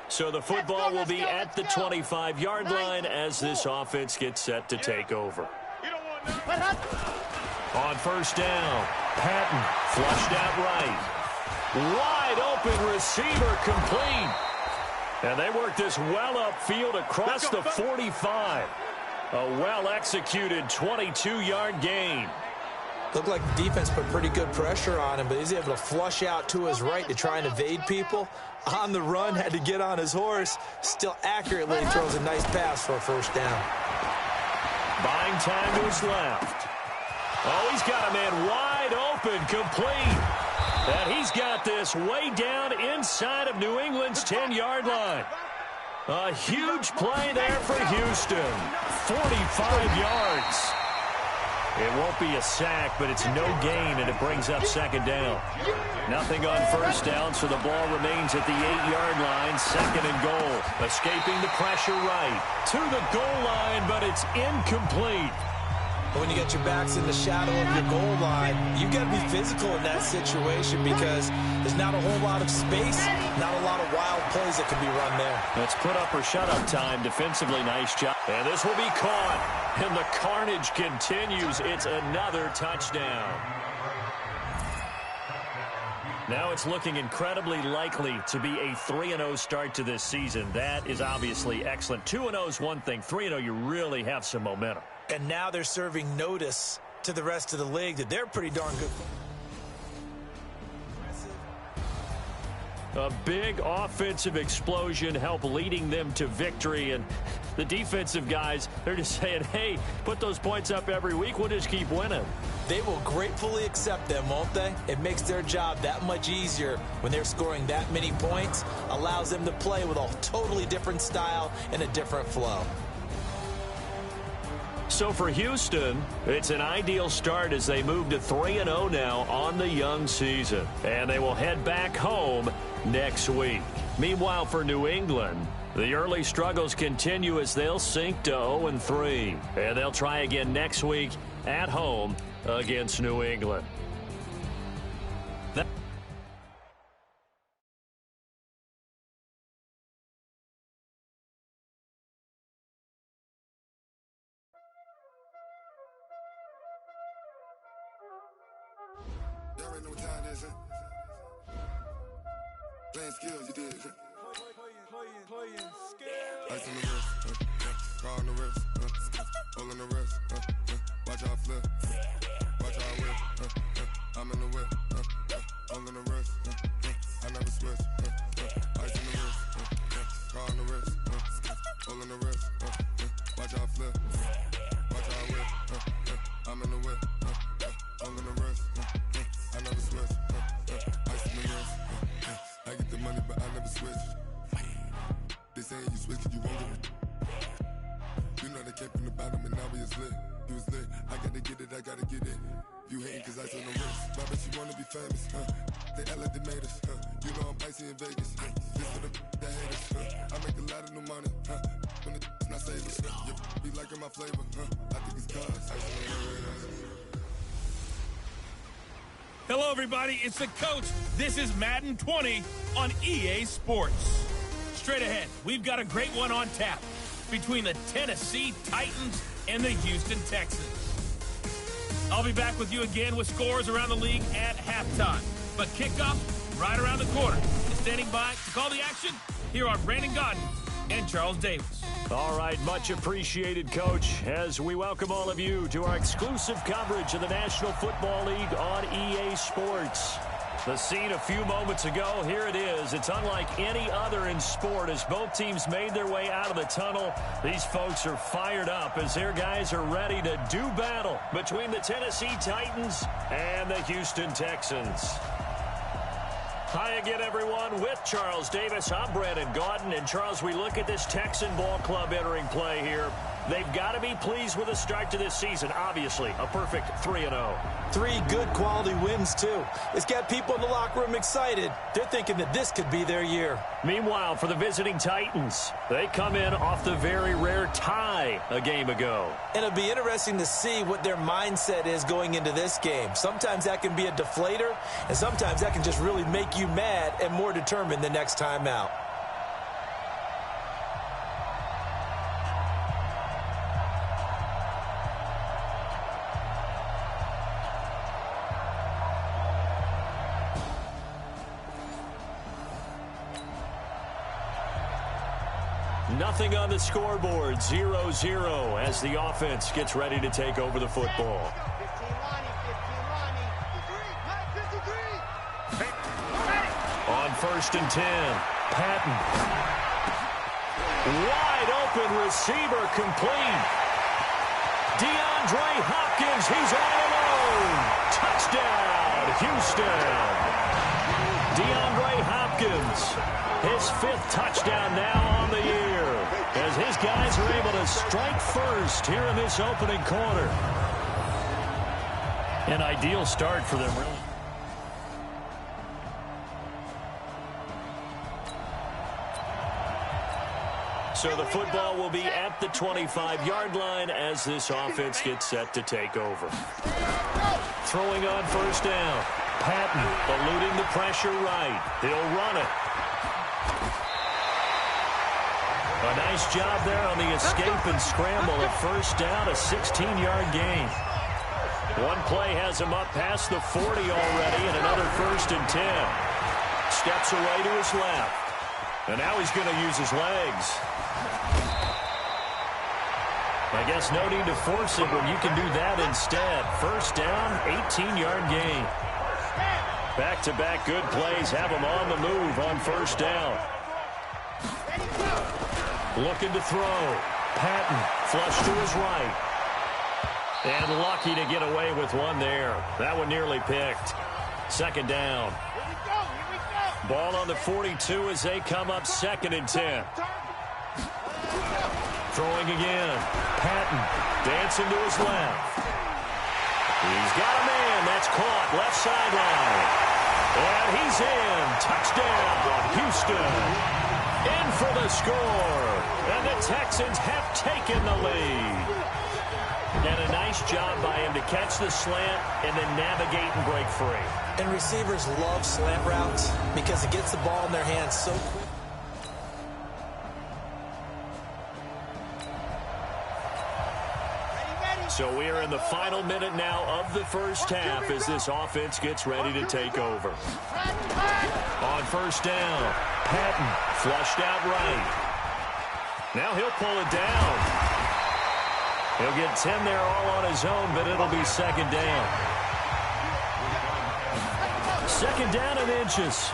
So the football will be at the 25-yard line as this offense gets set to take over. On first down, Patton flushed out right. Wide open receiver complete. And they work this well upfield across the 45. A well-executed 22-yard gain. Looked like the defense put pretty good pressure on him, but he's able to flush out to his right to try and evade people. On the run, had to get on his horse. Still accurately throws a nice pass for a first down. Buying time to his left. Oh, he's got a man wide open, complete. And he's got this way down inside of New England's 10-yard line. A huge play there for Houston. 45 yards. It won't be a sack, but it's no gain, and it brings up 2nd down. Nothing on first down, so the ball remains at the 8-yard line, 2nd and goal. Escaping the pressure right to the goal line, but it's incomplete. When you get your backs in the shadow of your goal line, you've got to be physical in that situation because there's not a whole lot of space, not a lot of wild plays that can be run there. It's put up or shut up time. Defensively, nice job. And this will be caught. And the carnage continues. It's another touchdown. Now it's looking incredibly likely to be a 3-0 start to this season. That is obviously excellent. 2-0 is one thing. 3-0, you really have some momentum. And now they're serving notice to the rest of the league that they're pretty darn good. A big offensive explosion helped leading them to victory. And the defensive guys, they're just saying, hey, put those points up every week. We'll just keep winning. They will gratefully accept them, won't they? It makes their job that much easier when they're scoring that many points. Allows them to play with a totally different style and a different flow. So for Houston, it's an ideal start as they move to 3-0 now on the young season. And they will head back home next week. Meanwhile, for New England, the early struggles continue as they'll sink to 0-3. And they'll try again next week at home against New England. Y'all already know what time it is, huh? Playing skills, you did, huh? Playing skills. Ice on the wrist, car on the wrist, hole in the wrist, watch how I flip, watch how I whip, I'm in the whip, hole in the wrist, I never switch, ice on the wrist, car on the wrist, hole in the wrist, watch how I flip, watch how I whip, I'm in the whip, hole in the wrist, I never switch, ice on the wrist, I get the money but I never switch. They saying you switch 'cause you won't get it. You know they came from the bottom and now we is lit. You was lit, I gotta get it, I gotta get it. You hating 'cause ice on the wrist. Why bet you wanna be famous, huh? They act like they made us, huh? You know I'm icy in Vegas, this for the that hate us, huh? I make a lot of new money, huh? When the not savers, huh? You be liking my flavor, huh? I think it's cause ice on the wrist. Hello, everybody. It's the coach. This is Madden 20 on EA Sports. Straight ahead, we've got a great one on tap between the Tennessee Titans and the Houston Texans. I'll be back with you again with scores around the league at halftime. But kickoff right around the corner. And standing by to call the action, here are Brandon Godden and Charles Davis. All right, much appreciated, Coach, as we welcome all of you to our exclusive coverage of the National Football League on EA Sports. The scene a few moments ago, here it is. It's unlike any other in sport as both teams made their way out of the tunnel. These folks are fired up as their guys are ready to do battle between the Tennessee Titans and the Houston Texans. Hi again, everyone. With Charles Davis, I'm Brandon Godden. And, Charles, we look at this Texan ball club entering play here. They've got to be pleased with the start to this season. Obviously, a perfect 3-0. 3 good quality wins, too. It's got people in the locker room excited. They're thinking that this could be their year. Meanwhile, for the visiting Titans, they come in off the very rare tie a game ago. And it'll be interesting to see what their mindset is going into this game. Sometimes that can be a deflator, and sometimes that can just really make you mad and more determined the next time out. Nothing on the scoreboard, 0-0 as the offense gets ready to take over the football. On 1st and 10, Patton. Wide open receiver complete. DeAndre Hopkins, he's all alone. Touchdown, Houston. DeAndre Hopkins, his 5th touchdown now on the year, as his guys are able to strike first here in this opening quarter. An ideal start for them, really. So the football will be at the 25-yard line as this offense gets set to take over. Throwing on 1st down. Patton eluding the pressure right. He'll run it. A nice job there on the escape and scramble at 1st down, a 16-yard gain. One play has him up past the 40 already, and another 1st and 10. Steps away to his left. And now he's going to use his legs. I guess no need to force it when you can do that instead. 1st down, 18-yard gain. Back-to-back good plays have him on the move on 1st down. Looking to throw. Patton flush to his right. And lucky to get away with one there. That one nearly picked. 2nd down. Ball on the 42 as they come up 2nd and 10. Throwing again. Patton dancing to his left. He's got a man. That's caught. Left sideline. And he's in. Touchdown, Houston. In for the score. And the Texans have taken the lead. And a nice job by him to catch the slant and then navigate and break free. And receivers love slant routes because it gets the ball in their hands so quick. So we are in the final minute now of the first half as this offense gets ready to take over. On first down, Patton flushed out right. Now he'll pull it down. He'll get 10 there all on his own, but it'll be second down. Second down and inches.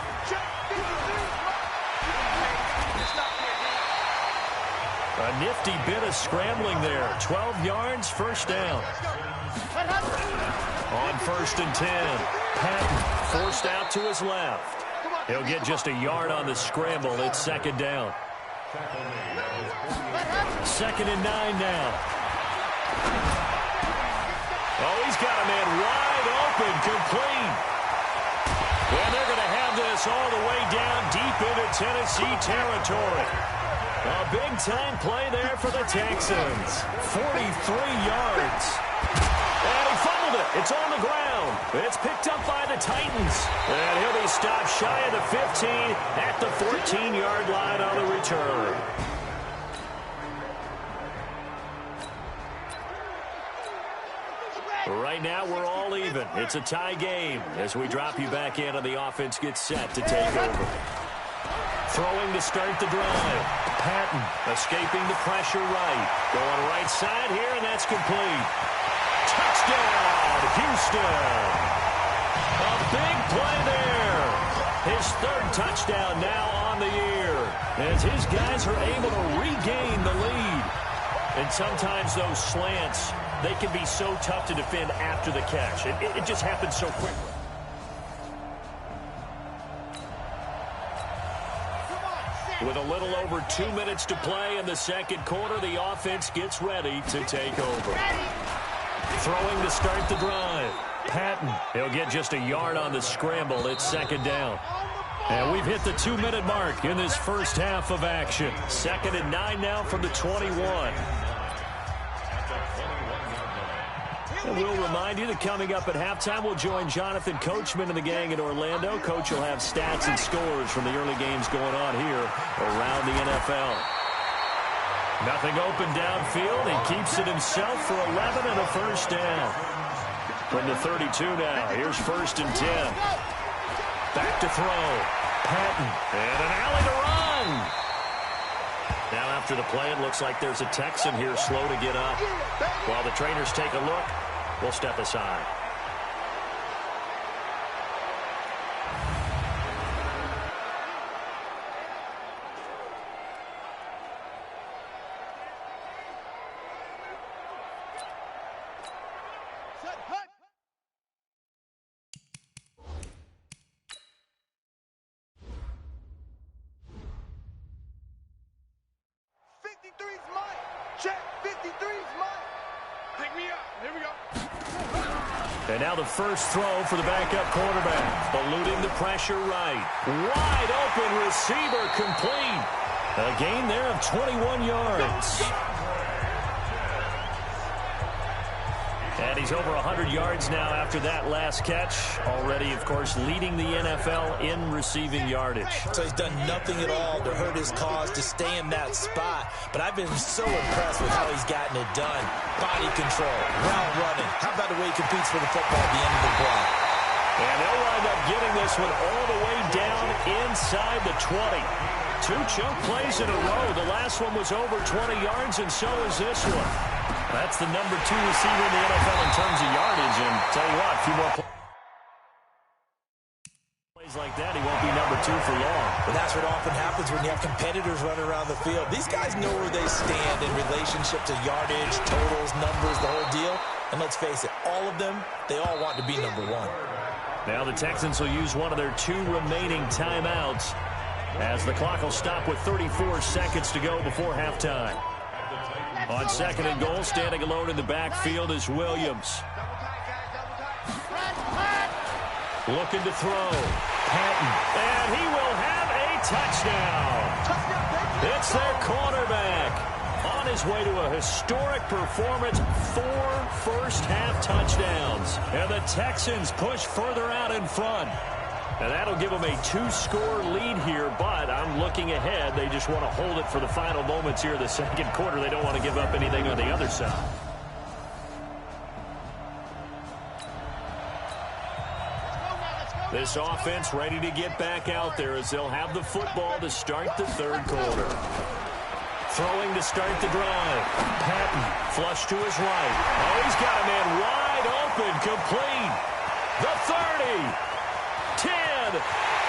A nifty bit of scrambling there. 12 yards, first down. On first and 10, Patton forced out to his left. He'll get just a yard on the scramble. It's second down. Second and 9 now. Oh, he's got a man wide open, complete. And they're going to have this all the way down deep into Tennessee territory. A big-time play there for the Texans. 43 yards. And he fumbled it. It's on the ground. It's picked up by the Titans. And he'll be stopped shy of the 15 at the 14-yard line on the return. Right now, we're all even. It's a tie game as we drop you back in and the offense gets set to take over. Throwing to start the drive. Patton escaping the pressure right. Going right side here, and that's complete. Touchdown, Houston. A big play there. His third touchdown now on the year as his guys are able to regain the lead. And sometimes those slants, they can be so tough to defend after the catch. It just happens so quickly. With a little over 2 minutes to play in the second quarter, the offense gets ready to take over. Throwing to start the drive. Patton, he'll get just a yard on the scramble. It's second down. And we've hit the 2-minute mark in this first half of action. Second and 9 now from the 21. And we'll remind you that coming up at halftime, we'll join Jonathan Coachman and the gang in Orlando. Coach will have stats and scores from the early games going on here around the NFL. Nothing open downfield. He keeps it himself for 11 and a first down. From the 32 now, here's first and 10. Back to throw. Patton, and an alley to run. Now after the play, it looks like there's a Texan here slow to get up. While the trainers take a look, we'll step aside. And now the first throw for the backup quarterback. Eluding the pressure right. Wide open receiver complete. A gain there of 21 yards. And he's over 100 yards now after that last catch. Already, of course, leading the NFL in receiving yardage. So he's done nothing at all to hurt his cause, to stay in that spot. But I've been so impressed with how he's gotten it done. Body control, route running. How about the way he competes for the football at the end of the play? And they'll wind up getting this one all the way down inside the 20. 2 chunk plays in a row. The last one was over 20 yards, and so is this one. That's the number 2 receiver in the NFL in terms of yardage. And tell you what, a few more plays like that, he won't be number 2 for long. But that's what often happens when you have competitors running around the field. These guys know where they stand in relationship to yardage, totals, numbers, the whole deal. And let's face it, all of them, they all want to be number 1. Now the Texans will use one of their 2 remaining timeouts as the clock will stop with 34 seconds to go before halftime. On second and goal, standing alone in the backfield is Williams. Looking to throw. Patton. And he will have a touchdown. It's their cornerback. On his way to a historic performance, 4 first-half touchdowns. And the Texans push further out in front. And that'll give them a 2-score lead here, but I'm looking ahead. They just want to hold it for the final moments here of the second quarter. They don't want to give up anything on the other side. This offense ready to get back out there as they'll have the football to start the third quarter. Throwing to start the drive. Patton, flush to his right. Oh, he's got a man wide open, complete. The 30. 10.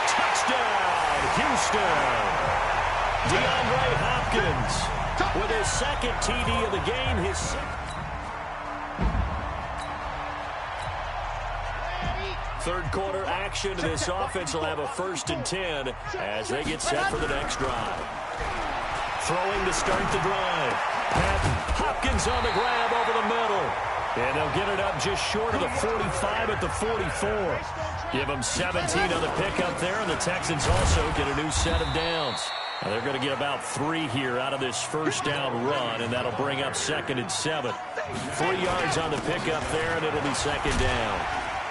Touchdown, Houston. DeAndre Hopkins with his second TD of the game. His third quarter action. This offense will have a 1st and 10 as they get set for the next drive. Throwing to start the drive. Patton. Hopkins on the grab over the middle. And they'll get it up just short of the 45 at the 44. Give them 17 on the pickup there, and the Texans also get a new set of downs. Now they're going to get about 3 here out of this first down run, and that'll bring up 2nd and 7. 3 yards on the pickup there, and it'll be 2nd down.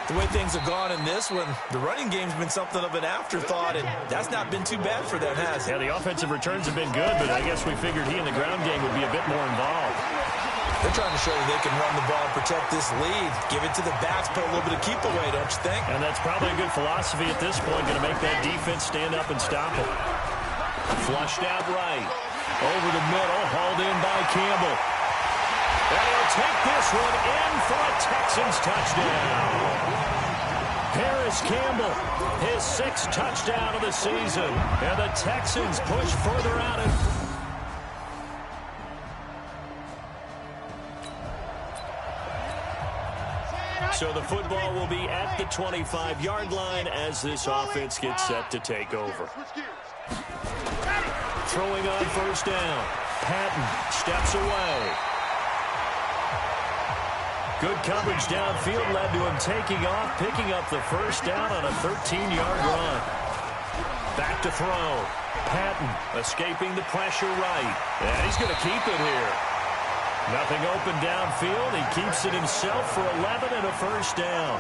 The way things have gone in this one, the running game's been something of an afterthought, and that's not been too bad for them, has it? Yeah, the offensive returns have been good, but I guess we figured he in the ground game would be a bit more involved. They're trying to show that they can run the ball and protect this lead. Give it to the backs, put a little bit of keep away, don't you think? And that's probably a good philosophy at this point, going to make that defense stand up and stop them. Flushed out right. Over the middle, hauled in by Campbell. And he'll take this one in for a Texans touchdown. Harris Campbell, his 6th touchdown of the season. And the Texans push further out. So the football will be at the 25-yard line as this offense gets set to take over. Throwing on 1st down. Patton steps away. Good coverage downfield led to him taking off, picking up the 1st down on a 13-yard run. Back to throw. Patton escaping the pressure right. And he's going to keep it here. Nothing open downfield. He keeps it himself for 11 and a 1st down.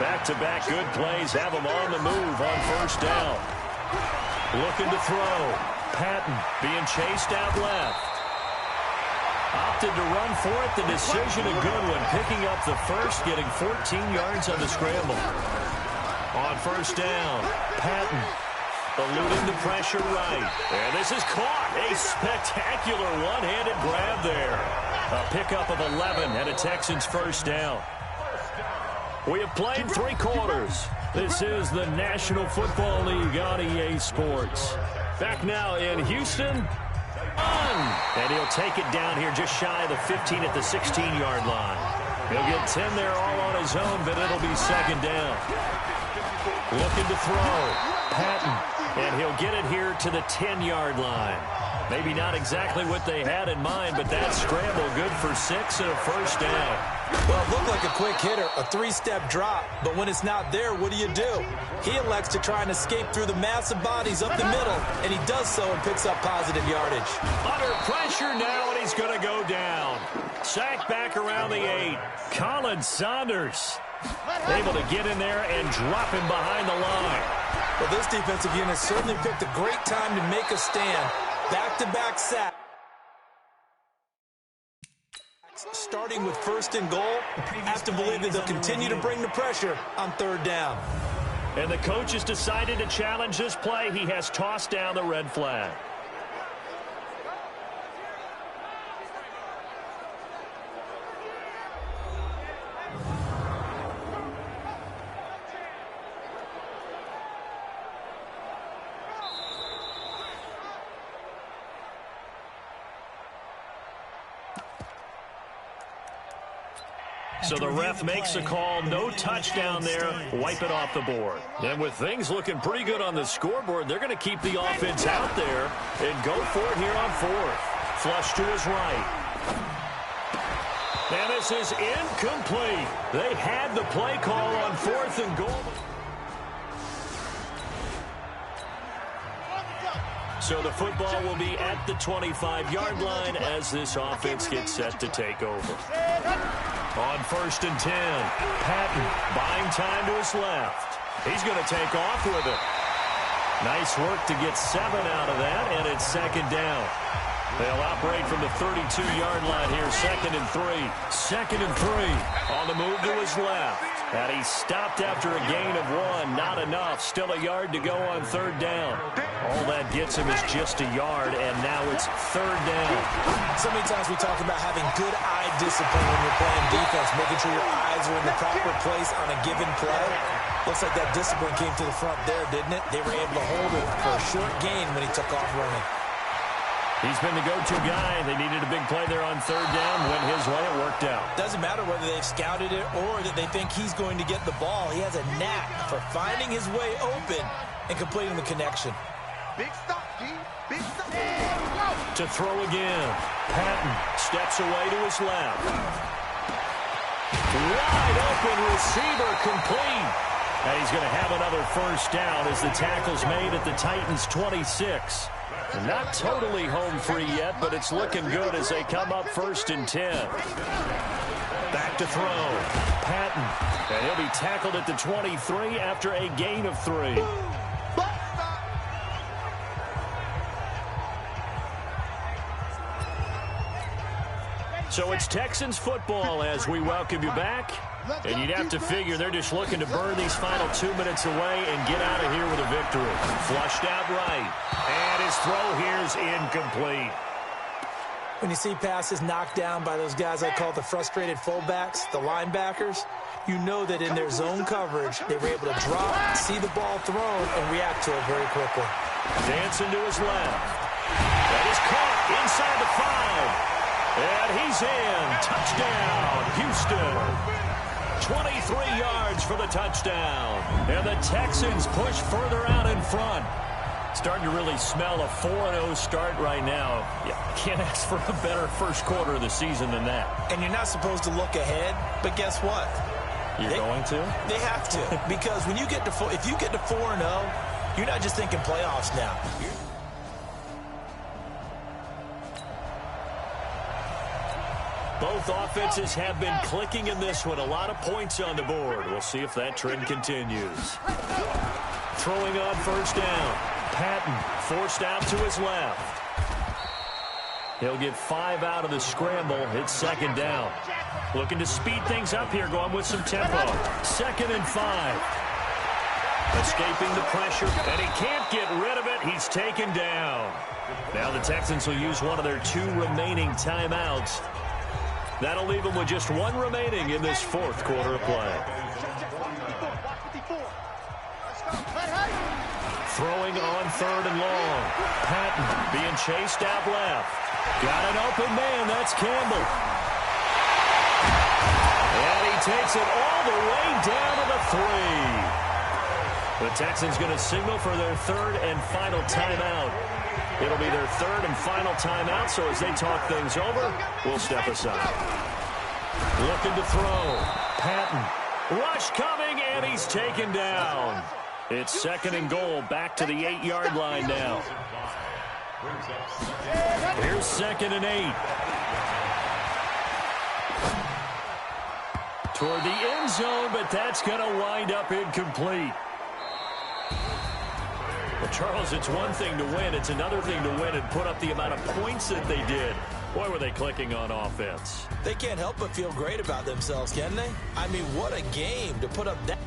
Back-to-back good plays have him on the move on 1st down. Looking to throw. Patton being chased out left. Opted to run for it. The decision a good one. Picking up the 1st, getting 14 yards on the scramble. On 1st down, Patton eluding the pressure right. And this is caught. A spectacular one-handed grab there. A pickup of 11 and a Texans 1st down. We have played 3 quarters. This is the National Football League on EA Sports. Back now in Houston. And he'll take it down here just shy of the 15 at the 16-yard line. He'll get 10 there all on his own, but it'll be 2nd down. Looking to throw. Patton. And he'll get it here to the 10-yard line. Maybe not exactly what they had in mind, but that scramble good for 6 and a 1st down. Well, it looked like a quick hitter, a 3-step drop, but when it's not there, what do? He elects to try and escape through the massive bodies up the middle, and he does so and picks up positive yardage. Under pressure now, and he's going to go down. Sacked back around the 8. Colin Saunders able to get in there and drop him behind the line. Well, this defensive unit certainly picked a great time to make a stand. Back-to-back sack. Starting with 1st and goal, have to believe that they'll continue to bring the pressure on 3rd down. And the coach has decided to challenge this play. He has tossed down the red flag. So the ref makes a call, no touchdown there, wipe it off the board. And with things looking pretty good on the scoreboard, they're going to keep the offense out there and go for it here on 4th. Flush to his right. And this is incomplete. They had the play call on 4th and goal. So the football will be at the 25-yard line as this offense gets set to take over. On 1st and 10, Patton buying time to his left. He's going to take off with it. Nice work to get 7 out of that, and it's 2nd down. They'll operate from the 32-yard line here, 2nd and 3. 2nd and 3 on the move to his left. And he stopped after a gain of 1. Not enough. Still a yard to go on 3rd down. All that gets him is just a yard, and now it's 3rd down. So many times we talk about having good eye discipline when you're playing defense, making sure your eyes are in the proper place on a given play. Looks like that discipline came to the front there, didn't it? They were able to hold it for a short gain when he took off running. He's been the go-to guy. They needed a big play there on 3rd down. Went his way. It worked out. Doesn't matter whether they've scouted it or that they think he's going to get the ball. He has a knack for finding his way open and completing the connection. Big stop, G. Big stop. To throw again. Patton steps away to his left. Wide open receiver complete. And he's going to have another 1st down as the tackle's made at the Titans' 26. Not totally home free yet, but it's looking good as they come up 1st and 10. Back to throw. Patton. And he'll be tackled at the 23 after a gain of 3. So it's Texans football as we welcome you back. And you'd have to figure they're just looking to burn these final 2 minutes away and get out of here with a victory. Flushed out right. And his throw here is incomplete. When you see passes knocked down by those guys I call the frustrated fullbacks, the linebackers, you know that in their zone coverage, they were able to drop, see the ball thrown, and react to it very quickly. Dancing to his left. That is caught inside the 5. And he's in. Touchdown, Houston. 23 yards for the touchdown. And the Texans push further out in front. Starting to really smell a 4-0 start right now. Yeah, can't ask for a better first quarter of the season than that. And you're not supposed to look ahead, but guess what? You're going to? They have to. Because when you get to if you get to 4-0, you're not just thinking playoffs now. Both offenses have been clicking in this one. A lot of points on the board. We'll see if that trend continues. Throwing on 1st down. Patton forced out to his left. He'll get 5 out of the scramble. It's 2nd down. Looking to speed things up here, going with some tempo. 2nd and 5. Escaping the pressure, and he can't get rid of it. He's taken down. Now the Texans will use one of their 2 remaining timeouts. That'll leave them with just 1 remaining in this 4th quarter of play. Throwing on 3rd and long. Patton being chased out left. Got an open man. That's Campbell. And he takes it all the way down to the 3. The Texans going to signal for their 3rd and final timeout. It'll be their 3rd and final timeout, so as they talk things over, we'll step aside. Looking to throw. Patton. Rush coming, and he's taken down. It's 2nd and goal, back to the 8-yard line now. Here's 2nd and 8. Toward the end zone, but that's going to wind up incomplete. Well, Charles, it's one thing to win. It's another thing to win and put up the amount of points that they did. Boy, were they clicking on offense. They can't help but feel great about themselves, can they? I mean, what a game to put up that.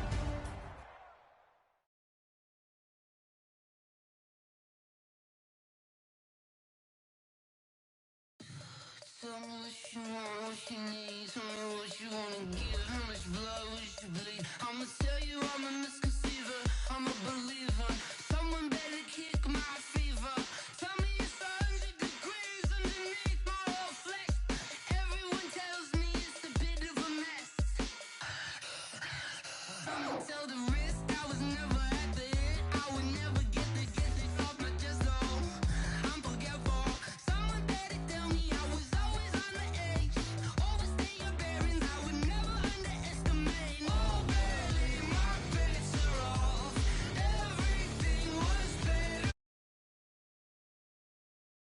Tell me what you want, what you need. Tell me what you want to give.